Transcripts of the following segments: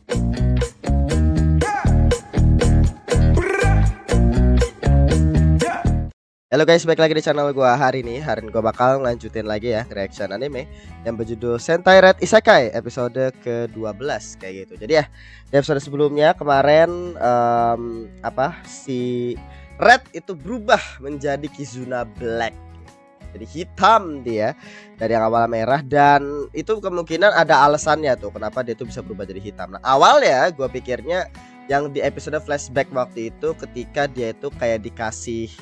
Halo guys, balik lagi di channel gua. Hari ini gua bakal ngelanjutin lagi ya reaction anime yang berjudul Sentai Red Isekai episode ke-12 kayak gitu. Jadi ya, di episode sebelumnya kemarin si Red itu berubah menjadi Kizuna Black. Jadi hitam dia dari yang awal merah, dan itu kemungkinan ada alasannya tuh kenapa dia tuh bisa berubah jadi hitam. Nah, awalnya gua pikirnya yang di episode flashback waktu itu ketika dia itu kayak dikasih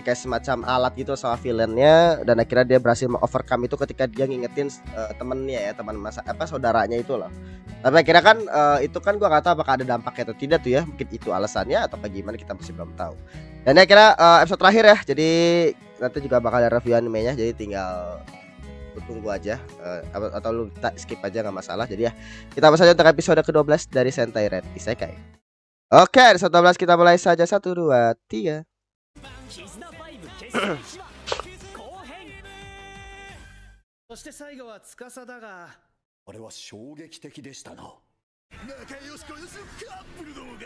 kayak semacam alat gitu sama villainnya, dan akhirnya dia berhasil overcome itu ketika dia ngingetin temennya ya, teman masa saudaranya itu loh. Tapi akhirnya kan itu kan gua nggak tahu apakah ada dampaknya atau tidak tuh ya, mungkin itu alasannya atau bagaimana kita masih belum tahu. Dan akhirnya episode terakhir ya, jadi nanti juga bakal ada review animenya, jadi tinggal tunggu aja atau lu skip aja nggak masalah. Jadi ya kita bahas aja untuk episode ke-12 dari Sentai Red Isekai. Oke, episode 12 kita mulai saja. 1, 2, 3. そして最後は司だが、あれは衝撃的でしたな。仲良しこよしのカップルどもが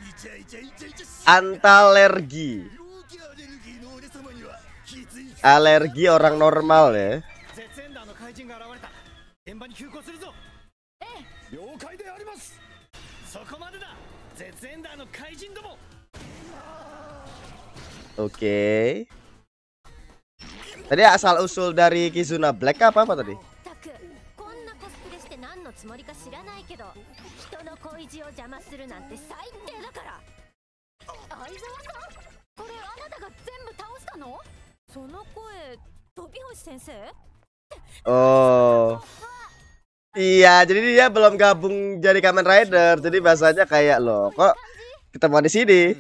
イチャイチャイチャイチャ。 Antalergi. Alergi orang normal ya. の怪人が現れた。現場に急行するぞ。了解であります。そこまでだ。絶エンダーの怪人ども。 Oke. Tadi asal usul dari Kizuna Black apa tadi? Oh. Iya, jadi dia belum gabung jadi Kamen Rider. Jadi bahasanya kayak loh, kok ketemu di sini?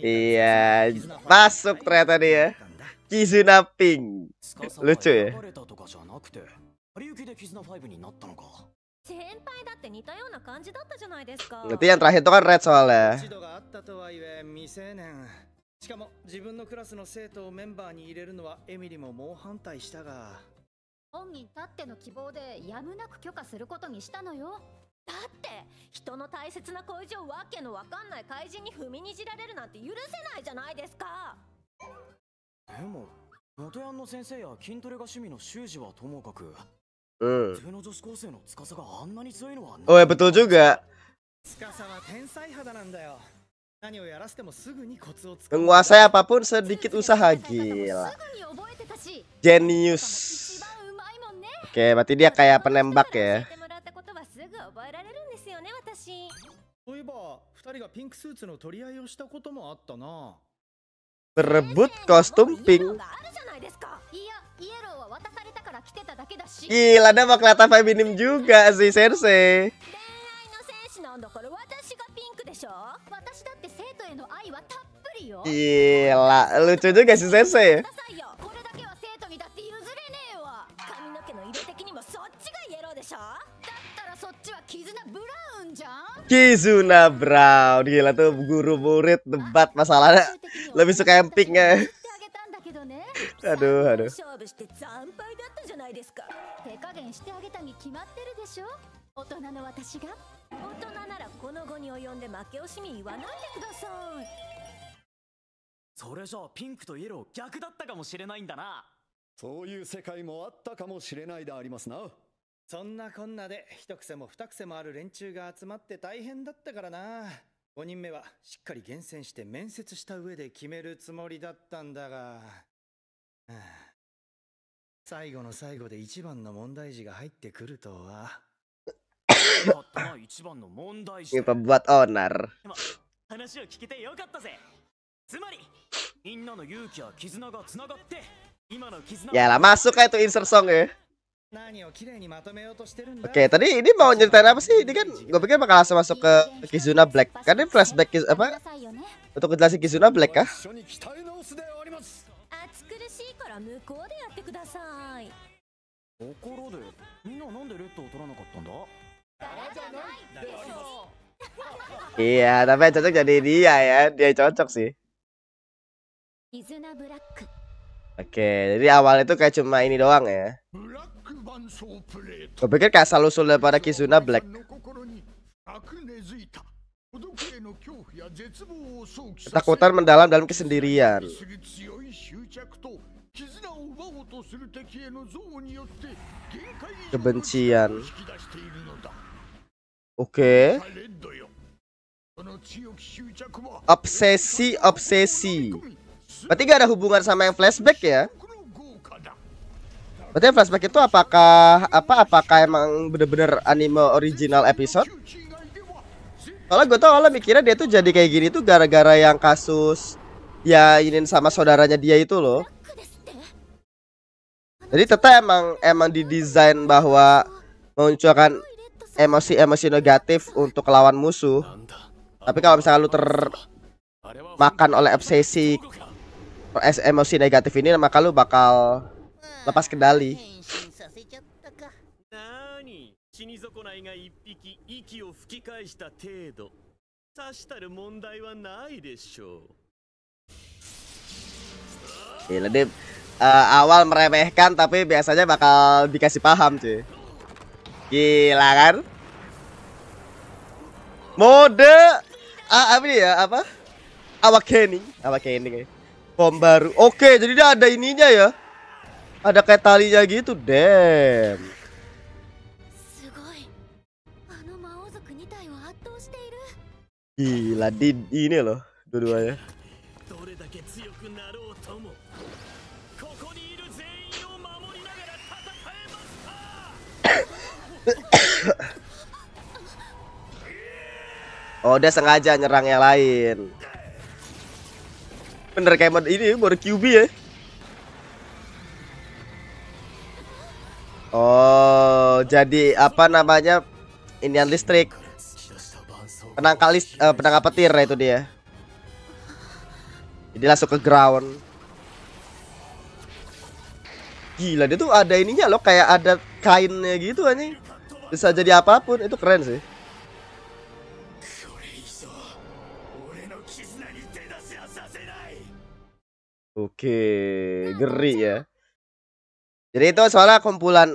Iya, masuk ternyata dia. Kizuna Pink. Lucu ya. Nanti yang terakhir itu kan Red soalnya. しかも自分のクラスの生徒をメンバーに入れるのはエミリも猛反対したが、本人たっての希望でやむなく許可することにしたのよ。だって人の大切な恋情をわけのわかんない怪人に踏みにじられるなんて許せないじゃないですか。でも元ヤンの先生や筋トレが趣味の修二はともかく、普通の女子高生の司があんなに強いのは。 Oh ya betul juga. 司は天才肌なんだよ。 Menguasai apapun sedikit usaha, gila. Genius. Oke, berarti dia kayak penembak ya. Berebut kostum pink. Gila, dia mau kelihatan feminim juga si Sensei. Gila, lucu juga si Sensei. Kizuna Brown, gila tuh guru murid debat masalahnya lebih suka yang pink ya. Aduh, aduh. それじゃあピンクとイエロー逆だったかもしれないんだな。そういう世界もあったかもしれないでありますな。そんなこんなで一癖も二癖もある連中が集まって大変だったからな。5人目はしっかり厳選して面接した上で決めるつもりだったんだが、最後の最後で一番の問題児が入ってくるとは。Ini pembuat owner. 話を聞けてよかったぜ。つまりみんなの勇気や絆がつながって今の絆。Ya lah, masuk kayak itu insert song ya. Oke, tadi ini mau nyeritain apa sih? Ini kan gue pikir bakal langsung masuk ke Kizuna Black. Kan ini flashback apa? Untuk ngejelasin Kizuna Black kah? Iya, tapi yang cocok jadi dia ya. Dia cocok sih. キズナブラック Oke, jadi awal itu kayak cuma ini doang ya. Gue pikir kayak asal usul daripada Kizuna Black. Ketakutan mendalam dalam kesendirian. Kebencian. Oke. Obsesi. Berarti gak ada hubungan sama yang flashback ya? Berarti yang flashback itu apakah emang bener-bener anime original episode? Soalnya gue tau awalnya mikirnya dia tuh jadi kayak gini tuh gara-gara yang kasus ya ingin sama saudaranya dia itu loh. Jadi tetap emang didesain bahwa memunculkan emosi-emosi negatif untuk lawan musuh. Tapi kalau misalnya lu termakan oleh obsesi emosi negatif ini, maka lu bakal lepas kendali. Gila deh, awal meremehkan tapi biasanya bakal dikasih paham cuy. Gila kan? Mode apa ini ya, apa? Awakening kayak. Form baru. Oke, jadi dia ada ininya ya. Ada kayak talinya gitu, damn. Gila, ini loh dua-duanya. Oh, dia sengaja nyerang yang lain. Bener kayak mode QB ya. Oh, jadi apa namanya? Inian listrik. Penangkal petir itu dia. Jadi langsung ke ground. Gila, dia tuh ada ininya loh, kayak ada kainnya gitu anjing. Bisa jadi apapun, itu keren sih. Oke, ngeri ya. Jadi itu soalnya kumpulan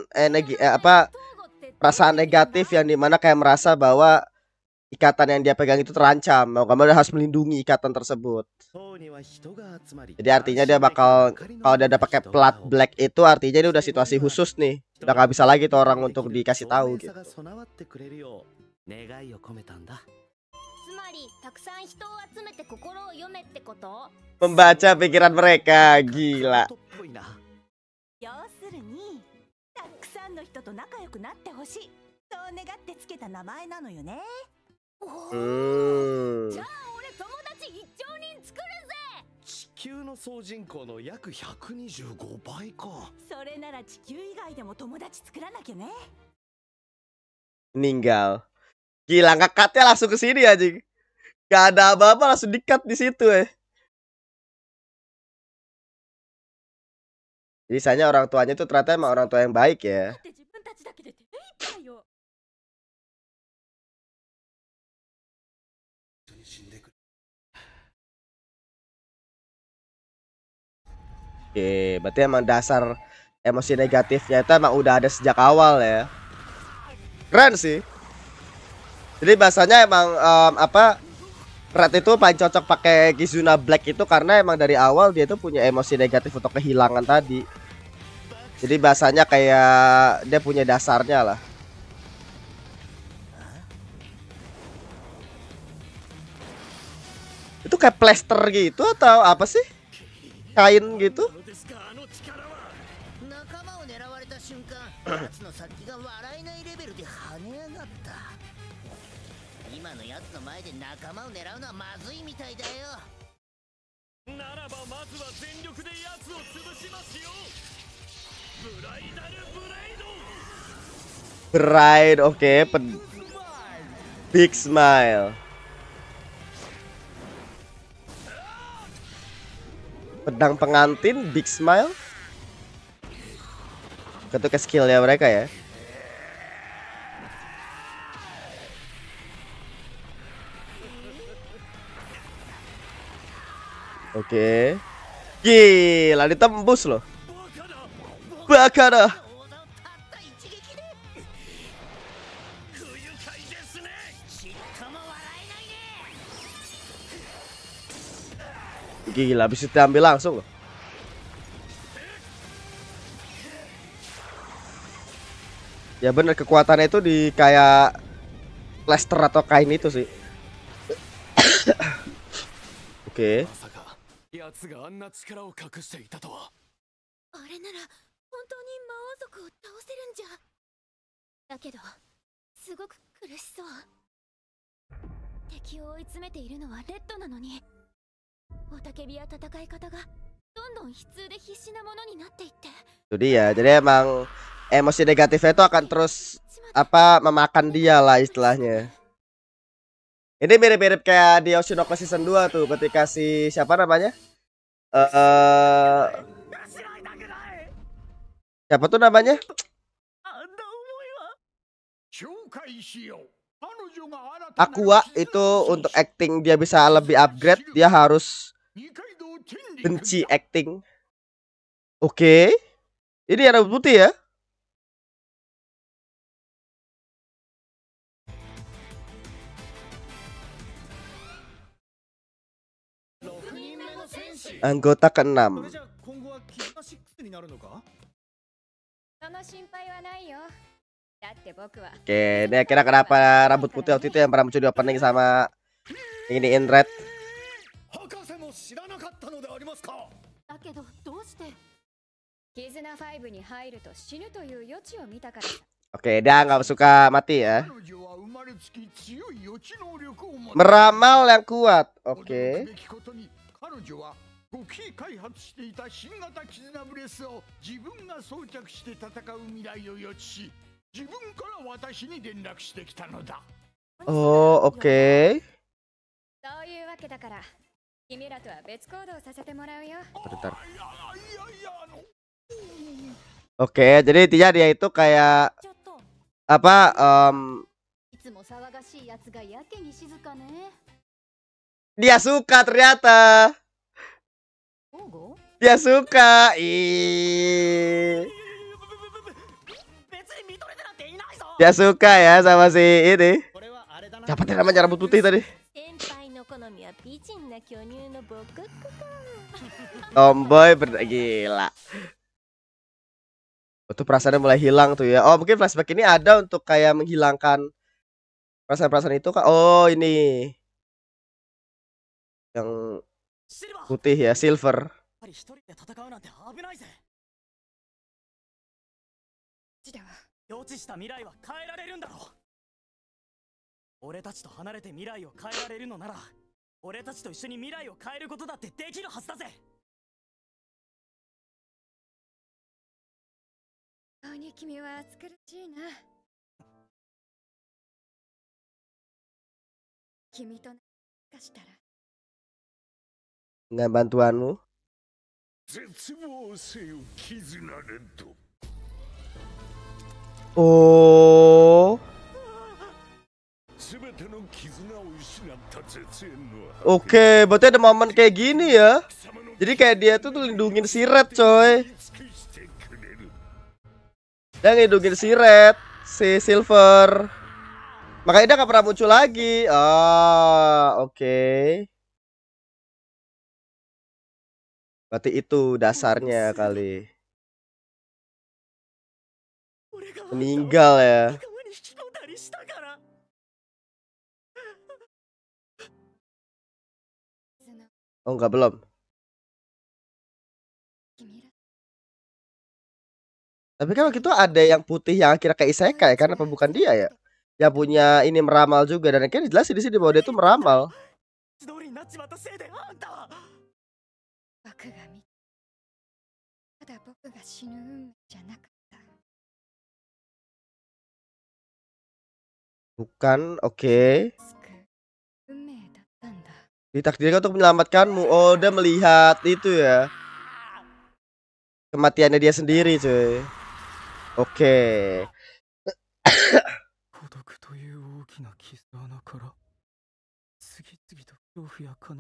perasaan negatif yang dimana kayak merasa bahwa ikatan yang dia pegang itu terancam. Mau kamu harus melindungi ikatan tersebut. Jadi artinya dia bakal, kalau dia udah pakai plat black itu artinya dia udah situasi khusus nih. Udah gak bisa lagi tuh orang untuk dikasih tahu gitu. Membaca pikiran mereka, gila. Meninggal. Gila, ngekatnya langsung ke sini aja. Gak ada apa-apa, langsung di-cut di situ ya. Jadi misalnya orang tuanya itu ternyata emang orang tua yang baik ya. Oke, berarti emang dasar emosi negatifnya itu emang udah ada sejak awal ya. Keren sih. Jadi bahasanya emang Red itu paling cocok pakai Kizuna Black itu karena emang dari awal dia tuh punya emosi negatif untuk kehilangan tadi. Jadi bahasanya kayak dia punya dasarnya lah. Itu kayak plester gitu atau apa sih? Kain gitu? Bride, oke, Big Smile. Pedang pengantin, Big Smile. Itu ke skill ya mereka ya. Oke. Gila, ditembus loh. Baka dah. Gila, bisa diambil langsung loh. Ya bener, kekuatannya itu di kayak plaster atau kain itu sih. Oke. 奴があんな力を隠していたとは。あれなら本当に魔王族を倒せるんじゃ。だけどすごく苦しそう。敵を追い詰めているのはレッドなのに、雄たけびや戦い方がどんどん悲痛で必死なものになっていって。 Itu dia. Jadi emang emosi negatifnya itu akan terus memakan dia lah istilahnya. Ini mirip-mirip kayak di Oshinoko season 2 tuh, ketika si siapa namanya? Siapa tuh namanya? Aqua itu untuk acting dia bisa lebih upgrade, dia harus benci acting. Oke. Ini yang rambut putih ya? Anggota ke-6. Oke, ini kira kenapa rambut putih waktu itu yang pernah muncul di opening sama ini in red. Oke, dia nggak suka mati ya. Meramal yang kuat. Oke. 5期開発していた新型絆ブレスを自分が装着して戦う未来を予知し、自分から私に連絡してきたのだ。 Oh, oke. そういうわけだから、君らとは別行動させてもらうよ。 Bentar. Oke, jadi intinya dia itu kayak apa? いつも騒がしいやつがやけに静かね。 Dia suka ternyata. Dia suka. Dia suka ya sama si ini. Siapa tadi namanya rambut putih tadi? Tomboy gila. Itu perasaannya mulai hilang tuh ya. Oh, mungkin flashback ini ada untuk kayak menghilangkan perasaan-perasaan itu kak. Oh, ini yang putih ya, silver. 予知した未来は変えられるんだろう。俺たちと離れて未来を変えられるのなら、俺たちと一緒に未来を変えることだってできるはずだぜ。顔に君は暑苦しいな。君とかしたら Dengan bantuanmu. Oh. Oke, berarti ada momen kayak gini ya. Jadi kayak dia tuh lindungin si Red, coy. Dia ngelindungin si Red, si Silver. Makanya dia gak pernah muncul lagi. Oh, oke. Berarti itu dasarnya kali. Meninggal ya. Oh enggak, belum. Tapi kan waktu itu ada yang putih yang akhirnya kayak isekai kan, apa bukan dia ya? Yang punya ini meramal juga, dan akhirnya dijelasin di sini bahwa dia itu meramal. Bukan, oke. Ditakdirkan untuk menyelamatkanmu. Oh, dia melihat itu ya. Kematiannya dia sendiri, cuy. Oke.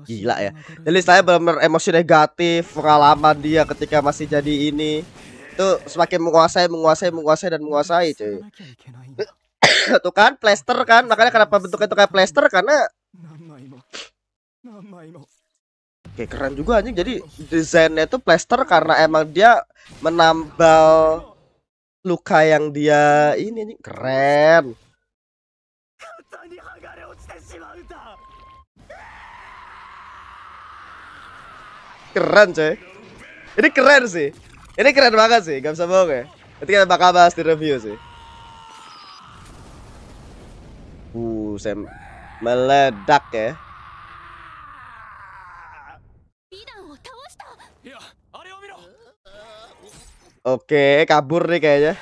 Gila ya. Jadi saya benar-benar emosi negatif pengalaman dia ketika masih jadi ini. Itu semakin menguasai cuy. Tuh kan plaster kan, makanya kenapa bentuknya itu kayak plaster karena oke, keren juga anjing. Jadi desainnya itu plaster karena emang dia menambal luka yang dia ini anjing. Keren. Keren coy. Ini keren sih. Ini keren banget sih, gak bisa bohong ya. Nanti kita bakal bahas di review sih. Saya meledak ya. Oke, kabur nih kayaknya.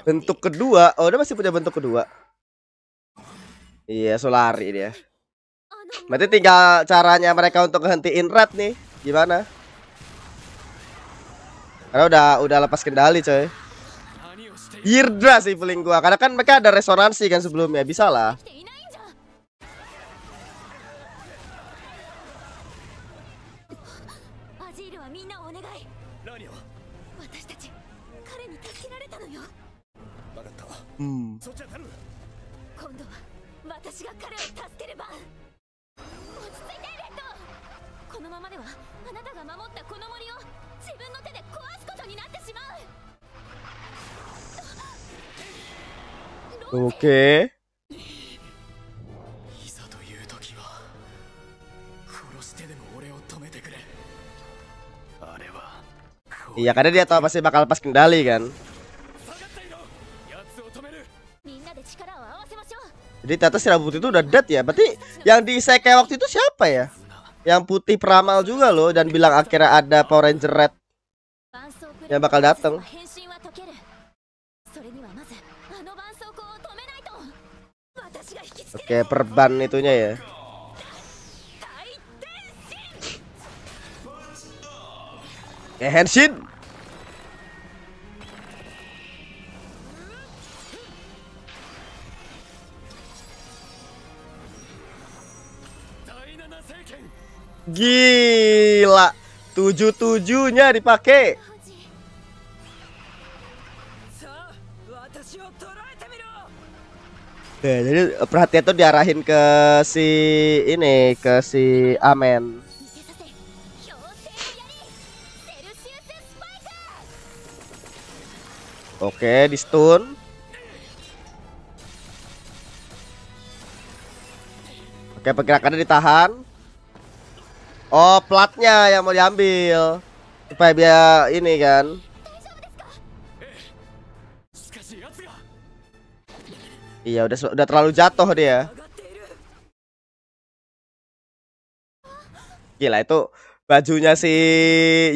Bentuk kedua, oh dia masih punya bentuk kedua. Iya, Solari dia. Berarti tinggal caranya mereka untuk ngehentiin Red nih, gimana? Karena udah lepas kendali coy. Hirdra sih feeling gua, karena kan mereka ada resonansi kan sebelumnya, bisa lah. Oke. Iya, karena dia tahu pasti bakal lepas kendali kan. Jadi ternyata si rambut itu udah dead ya. Berarti yang di Isekai waktu itu siapa ya? Yang putih peramal juga loh, dan bilang akhirnya ada Power Ranger Red yang bakal datang. Oke, perban itunya ya. Henshin. Gila, 77-nya dipakai. Ya, jadi perhatian tuh diarahin ke si ini, ke si Amen. Oke, di stun. Oke, pergerakannya ditahan. Oh, platnya yang mau diambil supaya biar ini kan. Iya, udah terlalu jatuh dia. Gila, itu bajunya si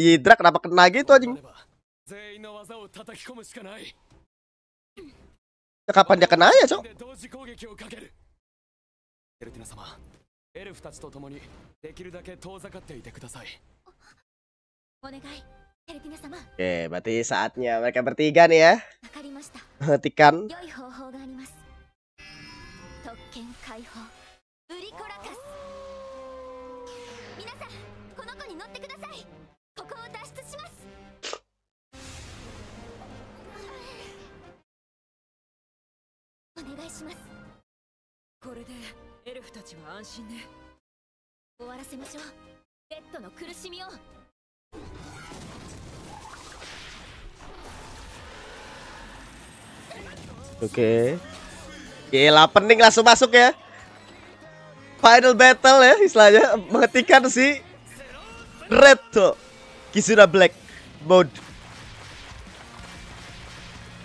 Yidra kenapa kena gitu anjing? Kapan dia kena ya, Cok? Oke, berarti saatnya mereka bertiga nih ya. Hentikan. Oke. Gila, pening langsung masuk ya. Final battle ya istilahnya, menghentikan si Red tuh Kizuna Black mode.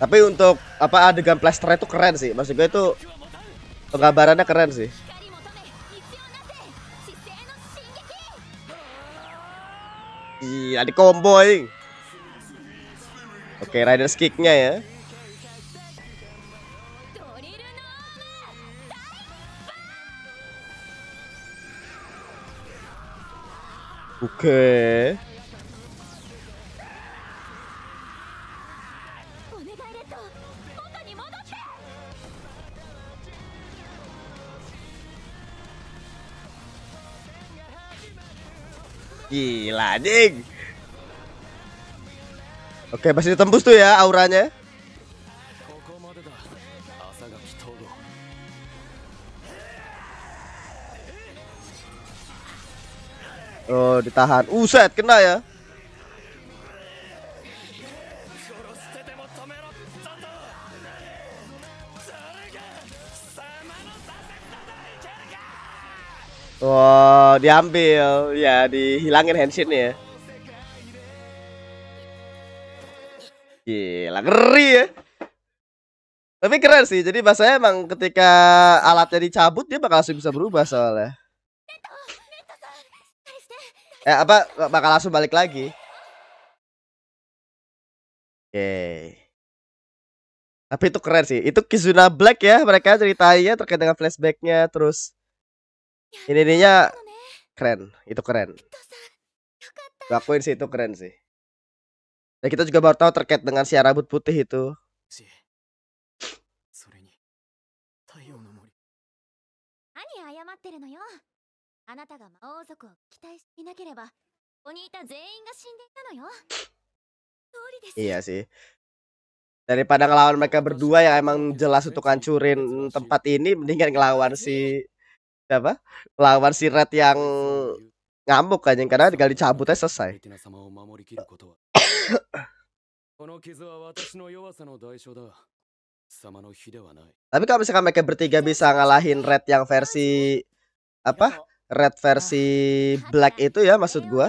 Tapi untuk apa adegan plaster itu keren sih. Maksud gue itu penggambarannya keren sih. Iya, di combo ini. Oke, Riders kick-nya ya. Oke. Gila anjing. Oke, masih ditembus tuh ya auranya. Oh, ditahan. Set, kena ya. Wow, diambil. Ya, dihilangin henshin ya. Gila, ngeri ya. Tapi keren sih. Jadi bahasanya emang ketika alatnya dicabut dia bakal langsung bisa berubah soalnya. Apa bakal langsung balik lagi. Oke. Tapi itu keren sih. Itu Kizuna Black ya, mereka ceritanya terkait dengan flashbacknya. Terus ininya keren. Itu keren. Gue akuin sih itu keren sih. Dan kita juga baru tahu terkait dengan si rambut putih itu. あなたが魔王族を期待していなければ、ここにいた全員が死んでいたのよ。通りです。 Iya sih. Daripada ngelawan mereka berdua yang emang jelas untuk hancurin tempat ini, mendingan ngelawan si siapa? Ngelawan si Red yang ngamuk aja karena tinggal dicabut aja selesai. Tapi kalau misalkan mereka bertiga bisa ngalahin Red yang versi apa? Red versi Black itu ya maksud gua.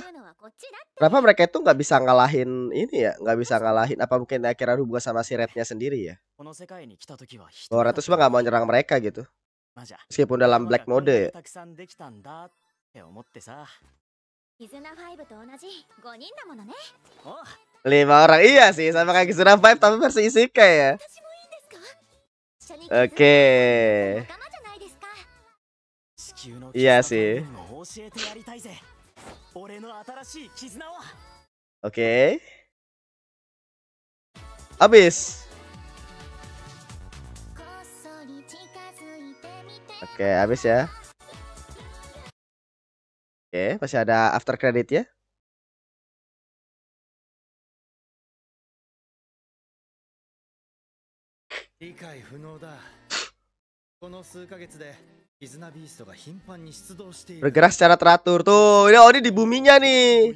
Kenapa mereka itu nggak bisa ngalahin ini ya? Nggak bisa ngalahin apa mungkin akhirnya hubungan sama si Rednya sendiri ya? Bahwa Red itu semua nggak mau nyerang mereka gitu. Meskipun dalam Black mode ya. Lima orang iya sih sama kayak Kizuna 5 tapi versi isekai ya. Oke. Iya sih. Oke. Habis. Oke, habis ya. Oke, masih ada after credit ya. Bergerak secara teratur tuh. Ini di buminya nih.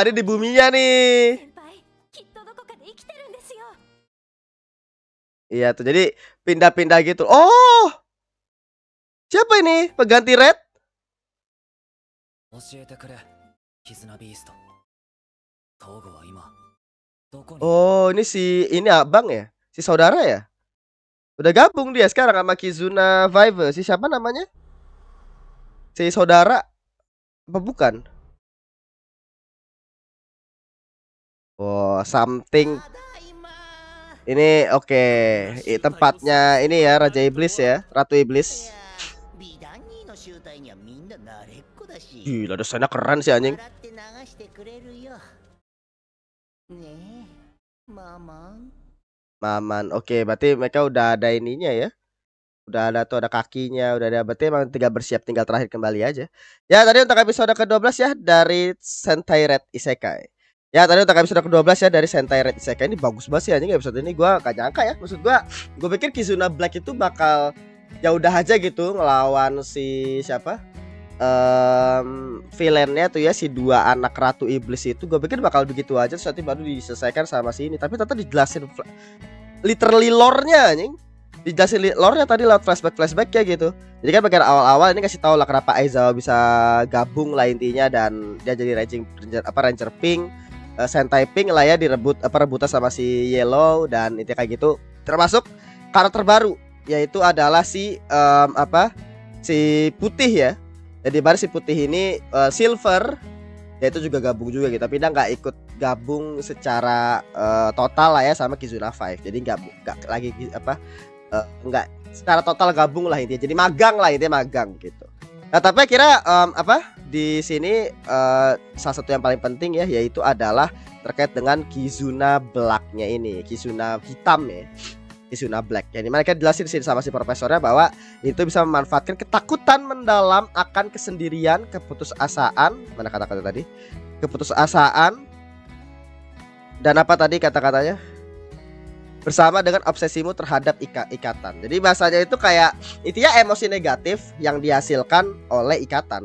Ini di buminya nih. Iya tuh, jadi pindah-pindah gitu. Oh, siapa ini pengganti Red? Oh, ini ini abang ya? Si saudara ya? Udah gabung dia sekarang sama Kizuna Vive. Si siapa namanya? Si saudara apa bukan? Oh, something. Ini oke. Tempatnya ini ya Raja Iblis ya, Ratu Iblis. Gila, desainnya keren sih anjing. Maman. Oke, berarti mereka udah ada ininya ya. Udah ada tuh, ada kakinya, udah ada. Berarti emang tinggal bersiap, tinggal terakhir kembali aja. Ya, tadi untuk episode ke-12 ya dari Sentai Red Isekai. Ya, tadi untuk episode ke-12 ya dari Sentai Red Isekai. Ini bagus banget sih anjing episode ini. Gua gak nyangka ya. Maksud gua pikir Kizuna Black itu bakal ya udah aja gitu ngelawan si siapa? Villainnya tuh ya si dua anak Ratu Iblis itu. Gue pikir bakal begitu aja terus nanti baru diselesaikan sama si ini. Tapi ternyata dijelasin literally lore-nya anjing. Dijelasin lore-nya tadi lewat flashback ya gitu. Jadi kan bagian awal-awal ini kasih tahu lah kenapa Aizawa bisa gabung lah intinya. Dan dia jadi Ranger Pink, Sentai Pink lah ya, rebutan sama si Yellow. Dan intinya kayak gitu. Termasuk karakter baru, yaitu adalah si si Putih ya. Jadi baru si Putih ini Silver, ya itu juga gabung juga gitu. Tapi dia nggak ikut gabung secara total lah ya sama Kizuna 5. Jadi nggak lagi nggak secara total gabung lah intinya. Jadi magang lah intinya, magang gitu. Nah tapi kira di sini salah satu yang paling penting ya, yaitu adalah terkait dengan Kizuna Black-nya ini, Kizuna hitam ya. Kizuna Black. Yang dimana kita jelasin sini sama si profesornya bahwa itu bisa memanfaatkan ketakutan mendalam akan kesendirian, keputusasaan, mana kata-kata tadi? Keputusasaan dan apa tadi kata-katanya? Bersama dengan obsesimu terhadap ikatan. Jadi bahasanya itu kayak intinya emosi negatif yang dihasilkan oleh ikatan.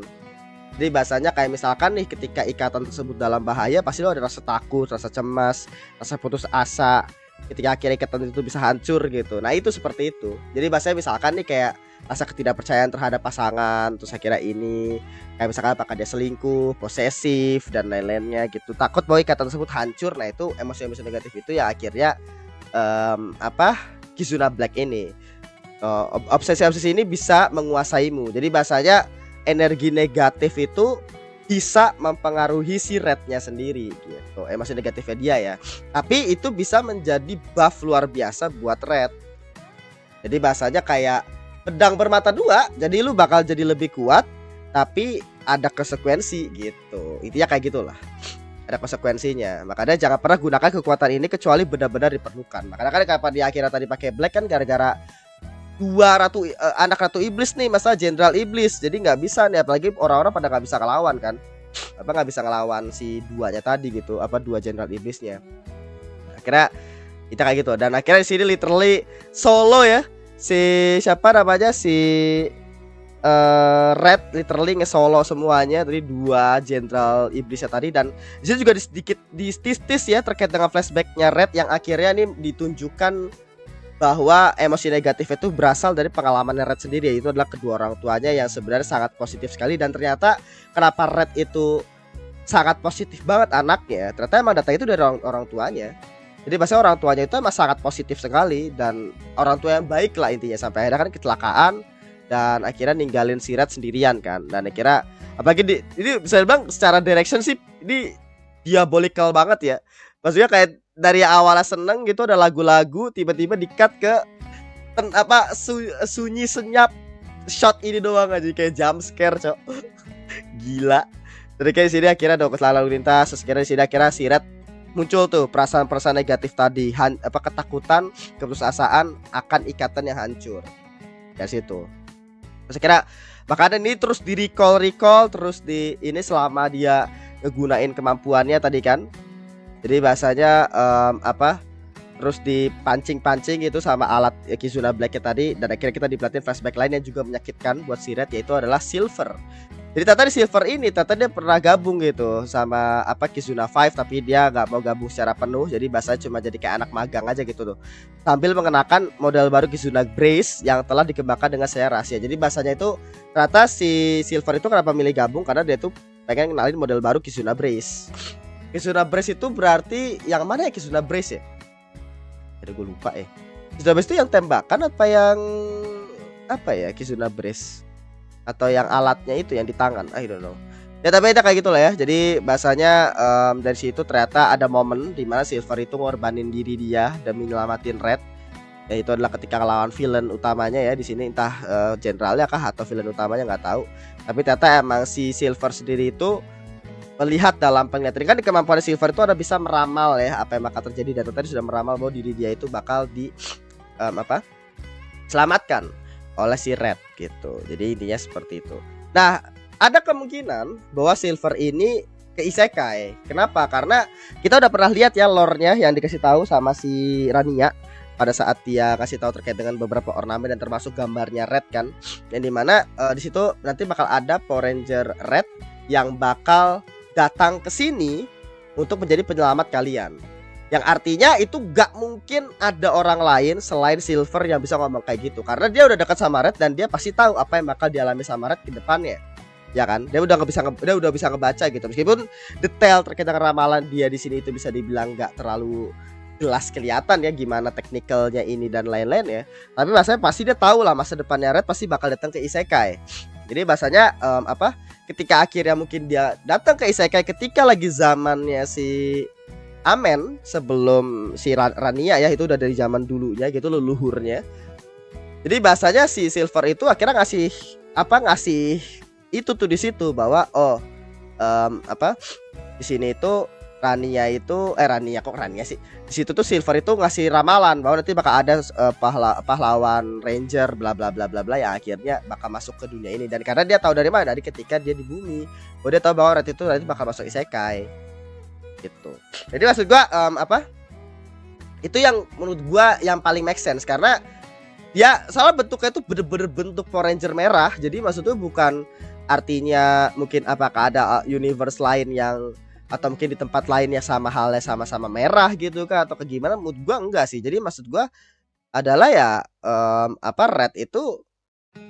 Jadi bahasanya kayak misalkan nih ketika ikatan tersebut dalam bahaya, pasti lo ada rasa takut, rasa cemas, rasa putus asa. Ketika akhirnya ikatan itu bisa hancur gitu. Nah itu seperti itu. Jadi bahasanya misalkan nih kayak rasa ketidakpercayaan terhadap pasangan, terus akhirnya ini kayak misalkan apakah dia selingkuh, posesif dan lain-lainnya gitu. Takut bahwa ikatan tersebut hancur. Nah itu emosi-emosi negatif itu ya akhirnya Kizuna Black ini. Obsesi-obsesi ini bisa menguasaimu. Jadi bahasanya energi negatif itu bisa mempengaruhi si Red-nya sendiri gitu. Emosi negatifnya dia ya. Tapi itu bisa menjadi buff luar biasa buat Red. Jadi bahasanya kayak pedang bermata dua. Jadi lu bakal jadi lebih kuat, tapi ada konsekuensi gitu. Intinya kayak gitulah. Ada konsekuensinya. Makanya jangan pernah gunakan kekuatan ini kecuali benar-benar diperlukan. Makanya kan kenapa di akhirnya tadi pakai Black kan gara-gara anak ratu iblis nih, masa jenderal iblis, jadi nggak bisa nih, apalagi orang-orang pada nggak bisa ngelawan kan, nggak bisa ngelawan si duanya tadi gitu, dua jenderal iblisnya. Akhirnya kita kayak gitu, dan akhirnya di sini literally solo ya, si siapa namanya si Red literally nge-solo semuanya dari dua jenderal iblisnya tadi. Dan di sini juga sedikit distis ya terkait dengan flashbacknya Red yang akhirnya nih ditunjukkan bahwa emosi negatif itu berasal dari pengalaman Red sendiri, yaitu adalah kedua orang tuanya yang sebenarnya sangat positif sekali. Dan ternyata kenapa Red itu sangat positif banget anaknya, ternyata emang data itu dari orang tuanya. Jadi bahasa orang tuanya itu emang sangat positif sekali dan orang tua yang baik lah intinya, sampai akhirnya kan kecelakaan dan akhirnya ninggalin si Red sendirian kan. Dan akhirnya apalagi ini bisa bilang secara direction sih ini diabolical banget ya. Maksudnya kayak dari awalnya seneng gitu ada lagu-lagu, tiba-tiba di-cut ke sunyi senyap shot ini doang aja kayak jump scare cok. Gila. Jadi kayak sini akhirnya ada kesalahan lalu lintas, terus akhirnya sini akhirnya si Red muncul tuh perasaan-perasaan negatif tadi, ketakutan, keputusasaan akan ikatan yang hancur. Dari situ. Terus akhirnya makanya ini terus di-recall terus di ini selama dia ngegunain kemampuannya tadi kan. Jadi bahasanya terus dipancing-pancing gitu sama alat Kizuna Black tadi. Dan akhirnya kita dipelatin flashback lain yang juga menyakitkan buat si Red, yaitu adalah Silver. Jadi Tata di Silver ini Tata dia pernah gabung gitu sama Kizuna 5, tapi dia nggak mau gabung secara penuh. Jadi bahasanya cuma jadi kayak anak magang aja gitu tuh, sambil mengenakan model baru Kizuna Brace yang telah dikembangkan dengan saya rahasia. Jadi bahasanya itu ternyata si Silver itu kenapa milih gabung, karena dia tuh pengen kenalin model baru Kizuna Brace. Kizuna Brace itu berarti yang mana ya Kizuna Brace ya? Jadi gue lupa ya. Kizuna Brace itu yang tembakan apa yang Kizuna Brace? Atau yang alatnya itu yang di tangan, I don't know. Ya tapi itu kayak gitulah ya. Jadi bahasanya dari situ ternyata ada momen dimana Silver itu ngorbanin diri dia demi nyelamatin Red. Ya itu adalah ketika ngelawan villain utamanya ya di sini, entah jenderalnya kah atau villain utamanya nggak tahu. Tapi ternyata emang si Silver sendiri itu melihat dalam penglihatan kan di kemampuan Silver itu ada bisa meramal ya apa yang bakal terjadi, dan tadi sudah meramal bahwa diri dia itu bakal selamatkan oleh si Red gitu. Jadi intinya seperti itu. Nah, ada kemungkinan bahwa Silver ini ke isekai. Kenapa? Karena kita udah pernah lihat ya lore-nya yang dikasih tahu sama si Rania pada saat dia kasih tahu terkait dengan beberapa ornamen dan termasuk gambarnya Red kan. Yang dimana di situ nanti bakal ada Power Ranger Red yang bakal datang ke sini untuk menjadi penyelamat kalian. Yang artinya itu gak mungkin ada orang lain selain Silver yang bisa ngomong kayak gitu, karena dia udah dekat sama Red dan dia pasti tahu apa yang bakal dialami sama Red ke depannya. Ya kan? Dia udah bisa ngebaca gitu. Meskipun detail terkait dengan ramalan dia di sini itu bisa dibilang gak terlalu jelas kelihatan ya gimana teknikalnya ini dan lain-lain ya. Tapi maksudnya pasti dia tahu lah masa depannya Red pasti bakal datang ke isekai. Jadi bahasanya ketika akhirnya mungkin dia datang ke isekai ketika lagi zamannya si Amen sebelum si Rania ya, itu udah dari zaman dulunya gitu leluhurnya. Jadi bahasanya si Silver itu akhirnya ngasih itu tuh di situ bahwa di sini itu Rania itu Rania sih. Di situ tuh Silver itu ngasih ramalan bahwa nanti bakal ada pahlawan Ranger bla bla bla bla bla yang akhirnya bakal masuk ke dunia ini. Dan karena dia tahu dari mana? Dari ketika dia di bumi. Oh, dia tahu bahwa Red itu nanti bakal masuk isekai. Gitu. Jadi maksud gua itu yang menurut gua yang paling make sense karena dia salah bentuknya itu bener-bener bentuk Power Ranger merah. Jadi maksudnya bukan artinya mungkin apakah ada universe lain yang atau mungkin di tempat lainnya sama halnya sama-sama merah gitu kan atau ke gimana, menurut gua enggak sih. Jadi maksud gua adalah ya Red itu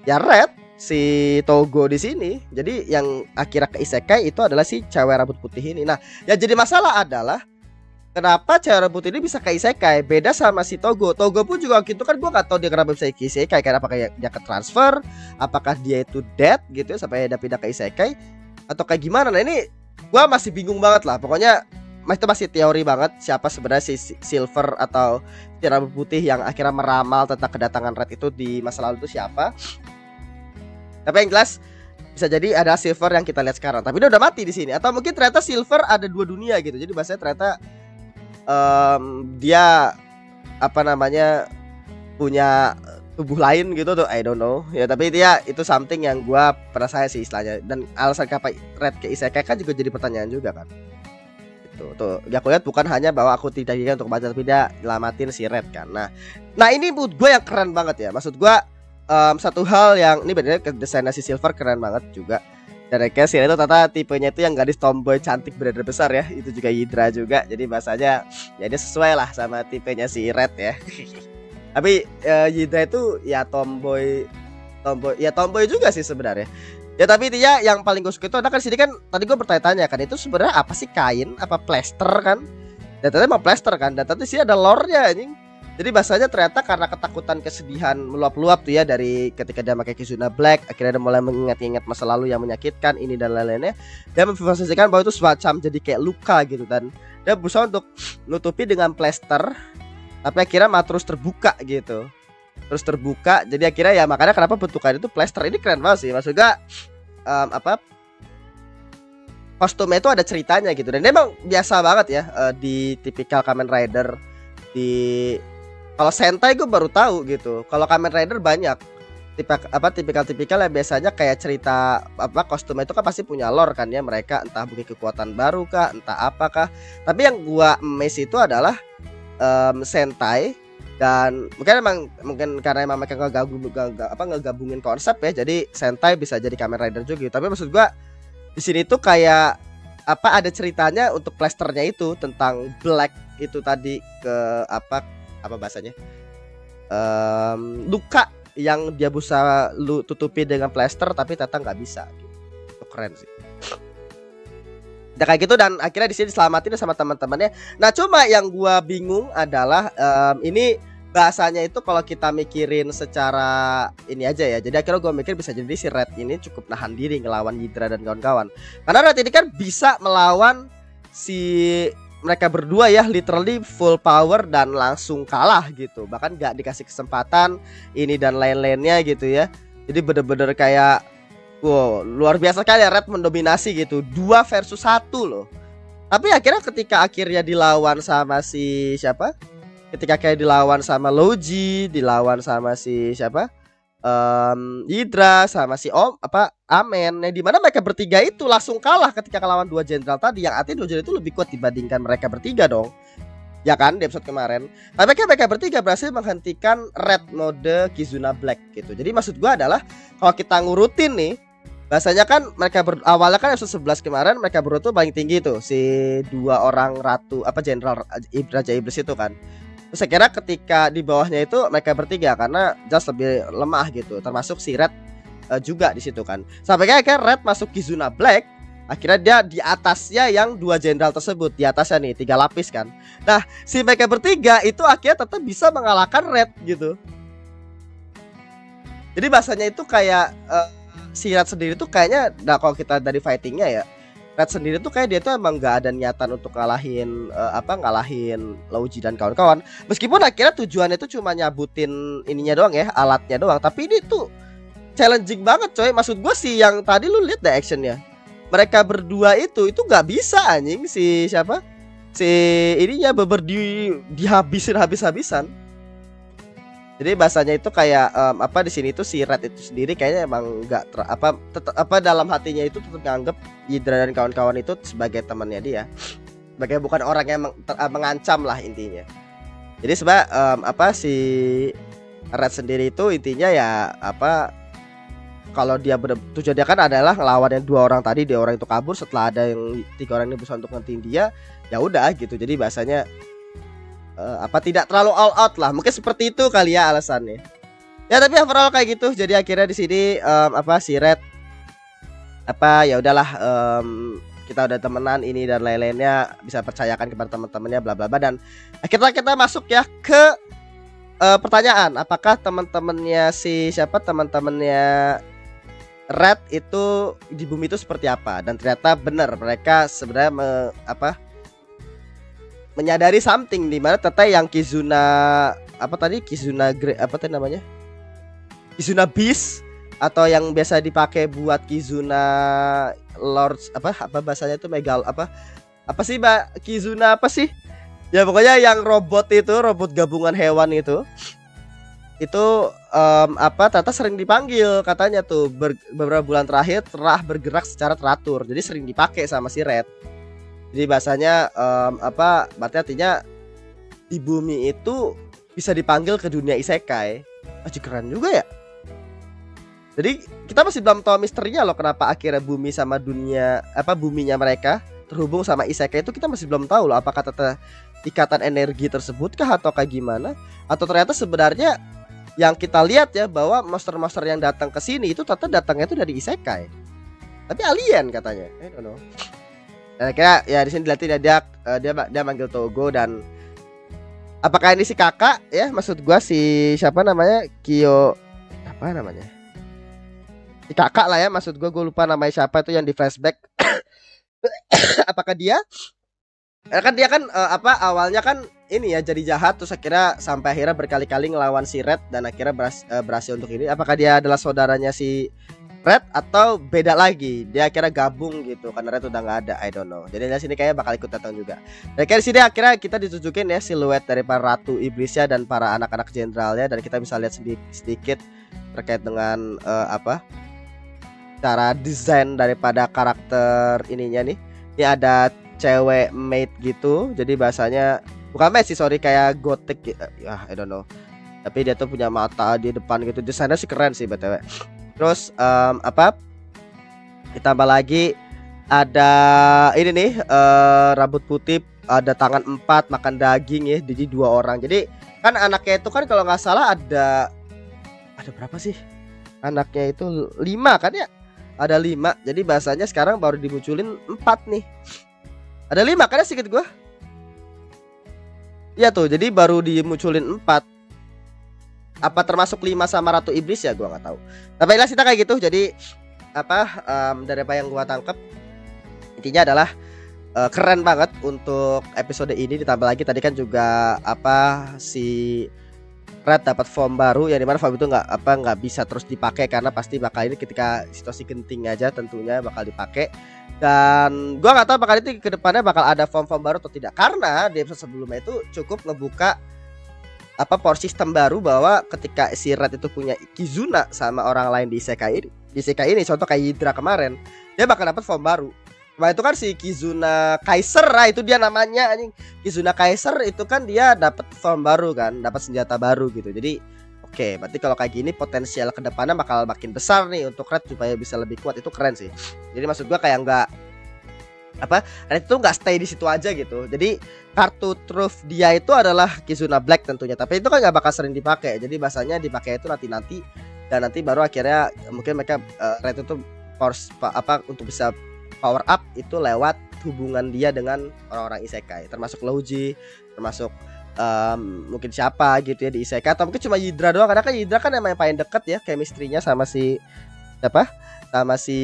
ya Red si Togo di sini. Jadi yang akhirnya ke isekai itu adalah si cewek rambut putih ini. Nah, yang jadi masalah adalah kenapa cewek rambut ini bisa ke isekai beda sama si Togo. Togo pun juga gitu kan, gua gak tahu dia kenapa bisa ke isekai, karena apakah dia ke transfer, apakah dia itu dead gitu sampai dia pindah ke isekai atau kayak gimana. Nah, ini gua masih bingung banget lah. Pokoknya itu masih teori banget siapa sebenarnya si Silver atau si rambut putih yang akhirnya meramal tentang kedatangan Red itu di masa lalu itu siapa. Tapi yang jelas bisa jadi ada Silver yang kita lihat sekarang, tapi dia udah mati di sini. Atau mungkin ternyata Silver ada dua dunia gitu. Jadi bahasanya ternyata dia punya tubuh lain gitu tuh, I don't know ya, tapi dia itu something yang gua percaya sih istilahnya. Dan alasan kenapa Red ke isekai kan juga jadi pertanyaan juga kan. Itu tuh ya, aku lihat bukan hanya bahwa aku tidak ingin untuk baca, tapi dia nyelamatin si Red kan. Nah ini menurut gue yang keren banget ya. Maksud gue satu hal yang ini benernya desainnya si Silver keren banget juga. Dan kayak si Red itu ternyata tipenya itu yang gadis tomboy cantik bener-bener besar ya. Itu juga Hydra juga. Jadi bahasanya ya dia sesuai lah sama tipenya si Red ya. Tapi Hydra itu ya tomboy juga sih sebenarnya. Ya tapi intinya yang paling gue suka itu ada kan sini kan tadi gue bertanya-tanya kan, itu sebenarnya apa sih, kain apa plester kan? Dan ternyata emang plester kan. Dan ternyata sih ada lore-nya anjing. Jadi bahasanya ternyata karena ketakutan kesedihan meluap-luap tuh ya dari ketika dia pakai Kizuna Black, akhirnya dia mulai mengingat-ingat masa lalu yang menyakitkan ini dan lain-lainnya. Dia memvisualisasikan bahwa itu semacam jadi kayak luka gitu, dan dia berusaha untuk nutupi dengan plester. Tapi akhirnya terus terbuka gitu. Terus terbuka. Jadi akhirnya ya makanya kenapa bentukannya itu plester. Ini keren banget sih. Maksudnya kostumnya itu ada ceritanya gitu. Dan memang biasa banget ya di tipikal Kamen Rider. Kalau Sentai gue baru tahu gitu. Kalau Kamen Rider banyak tipikal yang biasanya kayak cerita kostumnya itu kan pasti punya lore kan ya, mereka entah mungkin kekuatan baru kah, entah apakah. Tapi yang gua miss itu adalah Sentai, dan mungkin karena emang mereka ngegabungin konsep ya, jadi Sentai bisa jadi Kamen Rider juga. Tapi maksud gua di sini tuh kayak ada ceritanya untuk plasternya itu tentang Black itu tadi ke apa bahasanya luka yang dia bisa tutupi dengan plaster tapi ternyata nggak bisa gitu. Itu keren sih. Udah kayak gitu, dan akhirnya di sini diselamatin sama teman-temannya. Nah cuma yang gua bingung adalah ini bahasanya itu kalau kita mikirin secara ini aja ya. Jadi akhirnya gua mikir bisa jadi si Red ini cukup nahan diri ngelawan Hydra dan kawan-kawan. Karena Red ini kan bisa melawan si mereka berdua ya, literally full power dan langsung kalah gitu. Bahkan gak dikasih kesempatan ini dan lain-lainnya gitu ya. Jadi bener-bener kayak wow, luar biasa sekali ya Red mendominasi gitu. 2 versus 1 loh. Tapi ketika akhirnya dilawan sama si siapa? Ketika kayak dilawan sama Logi, dilawan sama si siapa? Hydra sama si Amen, di mana mereka bertiga itu langsung kalah ketika lawan 2 jenderal tadi, yang artinya 2 jenderal itu lebih kuat dibandingkan mereka bertiga dong. Ya kan di episode kemarin. Tapi mereka bertiga berhasil menghentikan Red mode Kizuna Black gitu. Jadi maksud gua adalah kalau kita ngurutin nih, bahasanya kan mereka awalnya kan episode 11 kemarin mereka berdua tuh paling tinggi tuh si 2 orang ratu jenderal Raja Iblis itu kan. Terus saya kira ketika di bawahnya itu mereka bertiga karena jelas lebih lemah gitu, termasuk si Red juga di situ kan. Sampai kayak Red masuk Kizuna Black, akhirnya dia di atasnya yang 2 jenderal tersebut, di atasnya nih 3 lapis kan. Nah si mereka bertiga itu akhirnya tetap bisa mengalahkan Red gitu. Jadi bahasanya itu kayak si Red sendiri tuh kayaknya, nah kalau kita dari fightingnya ya, Red sendiri tuh kayak dia tuh emang gak ada niatan untuk ngalahin Logi dan kawan-kawan. Meskipun akhirnya tujuannya itu cuma nyabutin ininya doang ya, alatnya doang. Tapi ini tuh challenging banget coy. Maksud gue sih yang tadi lu lihat deh actionnya, mereka berdua itu gak bisa anjing si siapa si ininya dihabisin habis-habisan. Jadi bahasanya itu kayak apa di sini tuh si Red itu sendiri kayaknya emang nggak dalam hatinya itu tetap nganggep Hydra dan kawan-kawan itu sebagai temannya dia, sebagai bukan orang yang mengancam lah intinya. Jadi sebab apa si Red sendiri itu intinya ya apa, kalau dia tujuan dia kan adalah ngelawan yang 2 orang tadi, dia orang itu kabur setelah ada yang 3 orang ini berusaha untuk ngentiin dia, ya udah gitu. Jadi bahasanya apa tidak terlalu all out lah, mungkin seperti itu kali ya alasannya. Ya tapi overall kayak gitu. Jadi akhirnya di sini apa si Red apa ya udahlah, kita udah temenan ini dan lain-lainnya, bisa percayakan kepada teman-temannya bla bla bla. Dan akhirnya kita masuk ya ke pertanyaan, apakah teman-temannya si siapa, teman-temannya Red itu di bumi itu seperti apa. Dan ternyata benar, mereka sebenarnya menyadari something, di mana ternyata yang Kizuna apa tadi, Kizuna apa tadi namanya, Kizuna Beast, atau yang biasa dipakai buat Kizuna Lords apa bahasanya itu Megal apa sih Mbak, Kizuna apa sih ya, pokoknya yang robot itu, robot gabungan hewan itu apa ternyata sering dipanggil katanya tuh beberapa bulan terakhir telah bergerak secara teratur, jadi sering dipakai sama si Red. Jadi bahasanya apa berarti artinya di bumi itu bisa dipanggil ke dunia isekai. Aji keren juga ya. Jadi kita masih belum tahu misterinya loh, kenapa akhirnya bumi sama dunia apa buminya mereka terhubung sama isekai itu, kita masih belum tahu loh, apakah ternyata ikatan energi tersebut kah atau kayak gimana, atau ternyata sebenarnya yang kita lihat ya bahwa monster-monster yang datang ke sini itu ternyata datangnya itu dari isekai. Tapi alien katanya. I don't know. Dan akhirnya ya di sini dilihatin dia manggil Togo, dan apakah ini si kakak ya, maksud gua si siapa namanya, Kyo apa namanya, si kakak lah ya, maksud gua lupa namanya siapa itu yang di flashback. Apakah dia kan dia kan apa awalnya kan ini ya jadi jahat, terus akhirnya sampai akhirnya berkali-kali ngelawan si Red dan akhirnya berhasil untuk ini. Apakah dia adalah saudaranya si Red atau beda lagi, dia akhirnya gabung gitu karena Red udah nggak ada, I don't know. Jadi di sini kayaknya bakal ikut datang juga. Dan kayak di sini akhirnya kita ditunjukin ya siluet dari para ratu iblisnya dan para anak-anak jenderalnya, dan kita bisa lihat sedikit terkait dengan apa cara desain daripada karakter ininya nih. Ini ada cewek maid gitu, jadi bahasanya bukan maid sih, sorry, kayak gothic ya, I don't know. Tapi dia tuh punya mata di depan gitu, desainnya sih keren sih btw. Terus apa ditambah lagi ada ini nih rambut putih, ada tangan 4, makan daging ya, jadi 2 orang. Jadi kan anaknya itu kan kalau nggak salah ada berapa sih anaknya itu, 5 kan ya, ada 5. Jadi bahasanya sekarang baru dimunculin 4 nih, ada 5 kan ya sedikit gua. Iya tuh, jadi baru dimunculin 4. Apa termasuk 5 sama Ratu Iblis ya, gua nggak tahu. Tapi jelas kita kayak gitu. Jadi apa dari apa yang gua tangkap intinya adalah keren banget untuk episode ini. Ditambah lagi tadi kan juga apa si Red dapat form baru, yang dimana form itu nggak bisa terus dipakai karena pasti bakal ini ketika situasi genting aja tentunya bakal dipakai. Dan gua nggak tahu bakal itu kedepannya bakal ada form baru atau tidak, karena di episode sebelumnya itu cukup ngebuka apa power system baru, bahwa ketika si Red itu punya Kizuna sama orang lain di isekai ini, contoh kayak Hydra kemarin, dia bakal dapat form baru. Nah itu kan si Kizuna Kaiser lah itu dia namanya anjing. Kizuna Kaiser itu kan dia dapat form baru kan, dapat senjata baru gitu. Jadi oke, berarti kalau kayak gini potensial kedepannya bakal makin besar nih untuk Red supaya bisa lebih kuat. Itu keren sih. Jadi maksud gua kayak nggak apa Red itu nggak stay di situ aja gitu. Jadi kartu truth dia itu adalah Kizuna Black tentunya, tapi itu kan nggak bakal sering dipakai. Jadi bahasanya dipakai itu nanti dan nanti baru akhirnya mungkin mereka Red itu apa untuk bisa power up itu lewat hubungan dia dengan orang-orang isekai, termasuk Louji, termasuk mungkin siapa gitu ya di isekai, atau mungkin cuma Hydra doang, karena kan Hydra kan emang yang paling deket ya chemistry-nya sama si siapa, sama si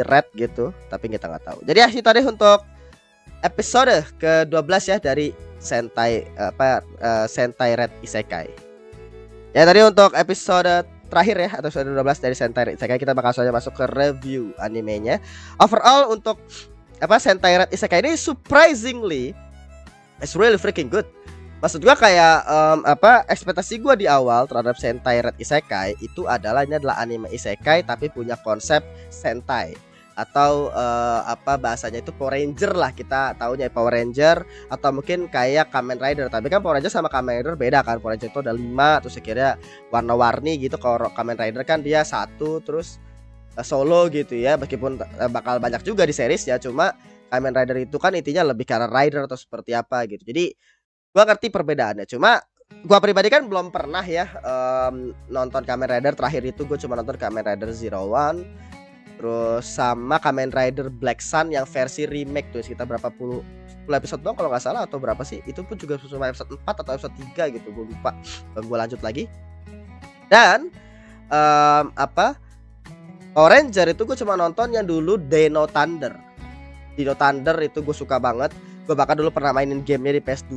Red gitu, tapi kita nggak tahu. Jadi ya itu tadi untuk episode ke-12 ya dari Sentai Sentai Red Isekai. Ya tadi untuk episode terakhir ya, atau episode 12 dari Sentai Red Isekai, kita bakal saja masuk ke review animenya. Overall untuk apa Sentai Red Isekai ini surprisingly It's really freaking good. Maksud gua kayak ekspektasi gua di awal terhadap Sentai Red Isekai itu adalah ini adalah anime isekai tapi punya konsep Sentai atau bahasanya itu Power Ranger lah, kita tahunya Power Ranger atau mungkin kayak Kamen Rider. Tapi kan Power Ranger sama Kamen Rider beda kan. Power Ranger itu ada 5 terus akhirnya warna-warni gitu. Kalau Kamen Rider kan dia satu terus solo gitu ya, meskipun bakal banyak juga di series ya, cuma Kamen Rider itu kan intinya lebih ke arah rider atau seperti apa gitu. Jadi gua ngerti perbedaannya, cuma gua pribadi kan belum pernah ya nonton Kamen Rider. Terakhir itu gue cuma nonton Kamen Rider Zero One, terus sama Kamen Rider Black Sun yang versi remake tuh sekitar berapa 10 episode doang kalau nggak salah, atau berapa sih, itu pun juga cuma episode 4 atau episode 3 gitu, gue lupa. Gue lanjut lagi. Dan Power Ranger itu gue cuma nonton yang dulu Dino Thunder. Dino Thunder itu gue suka banget. Gue bahkan dulu pernah mainin gamenya di PS2.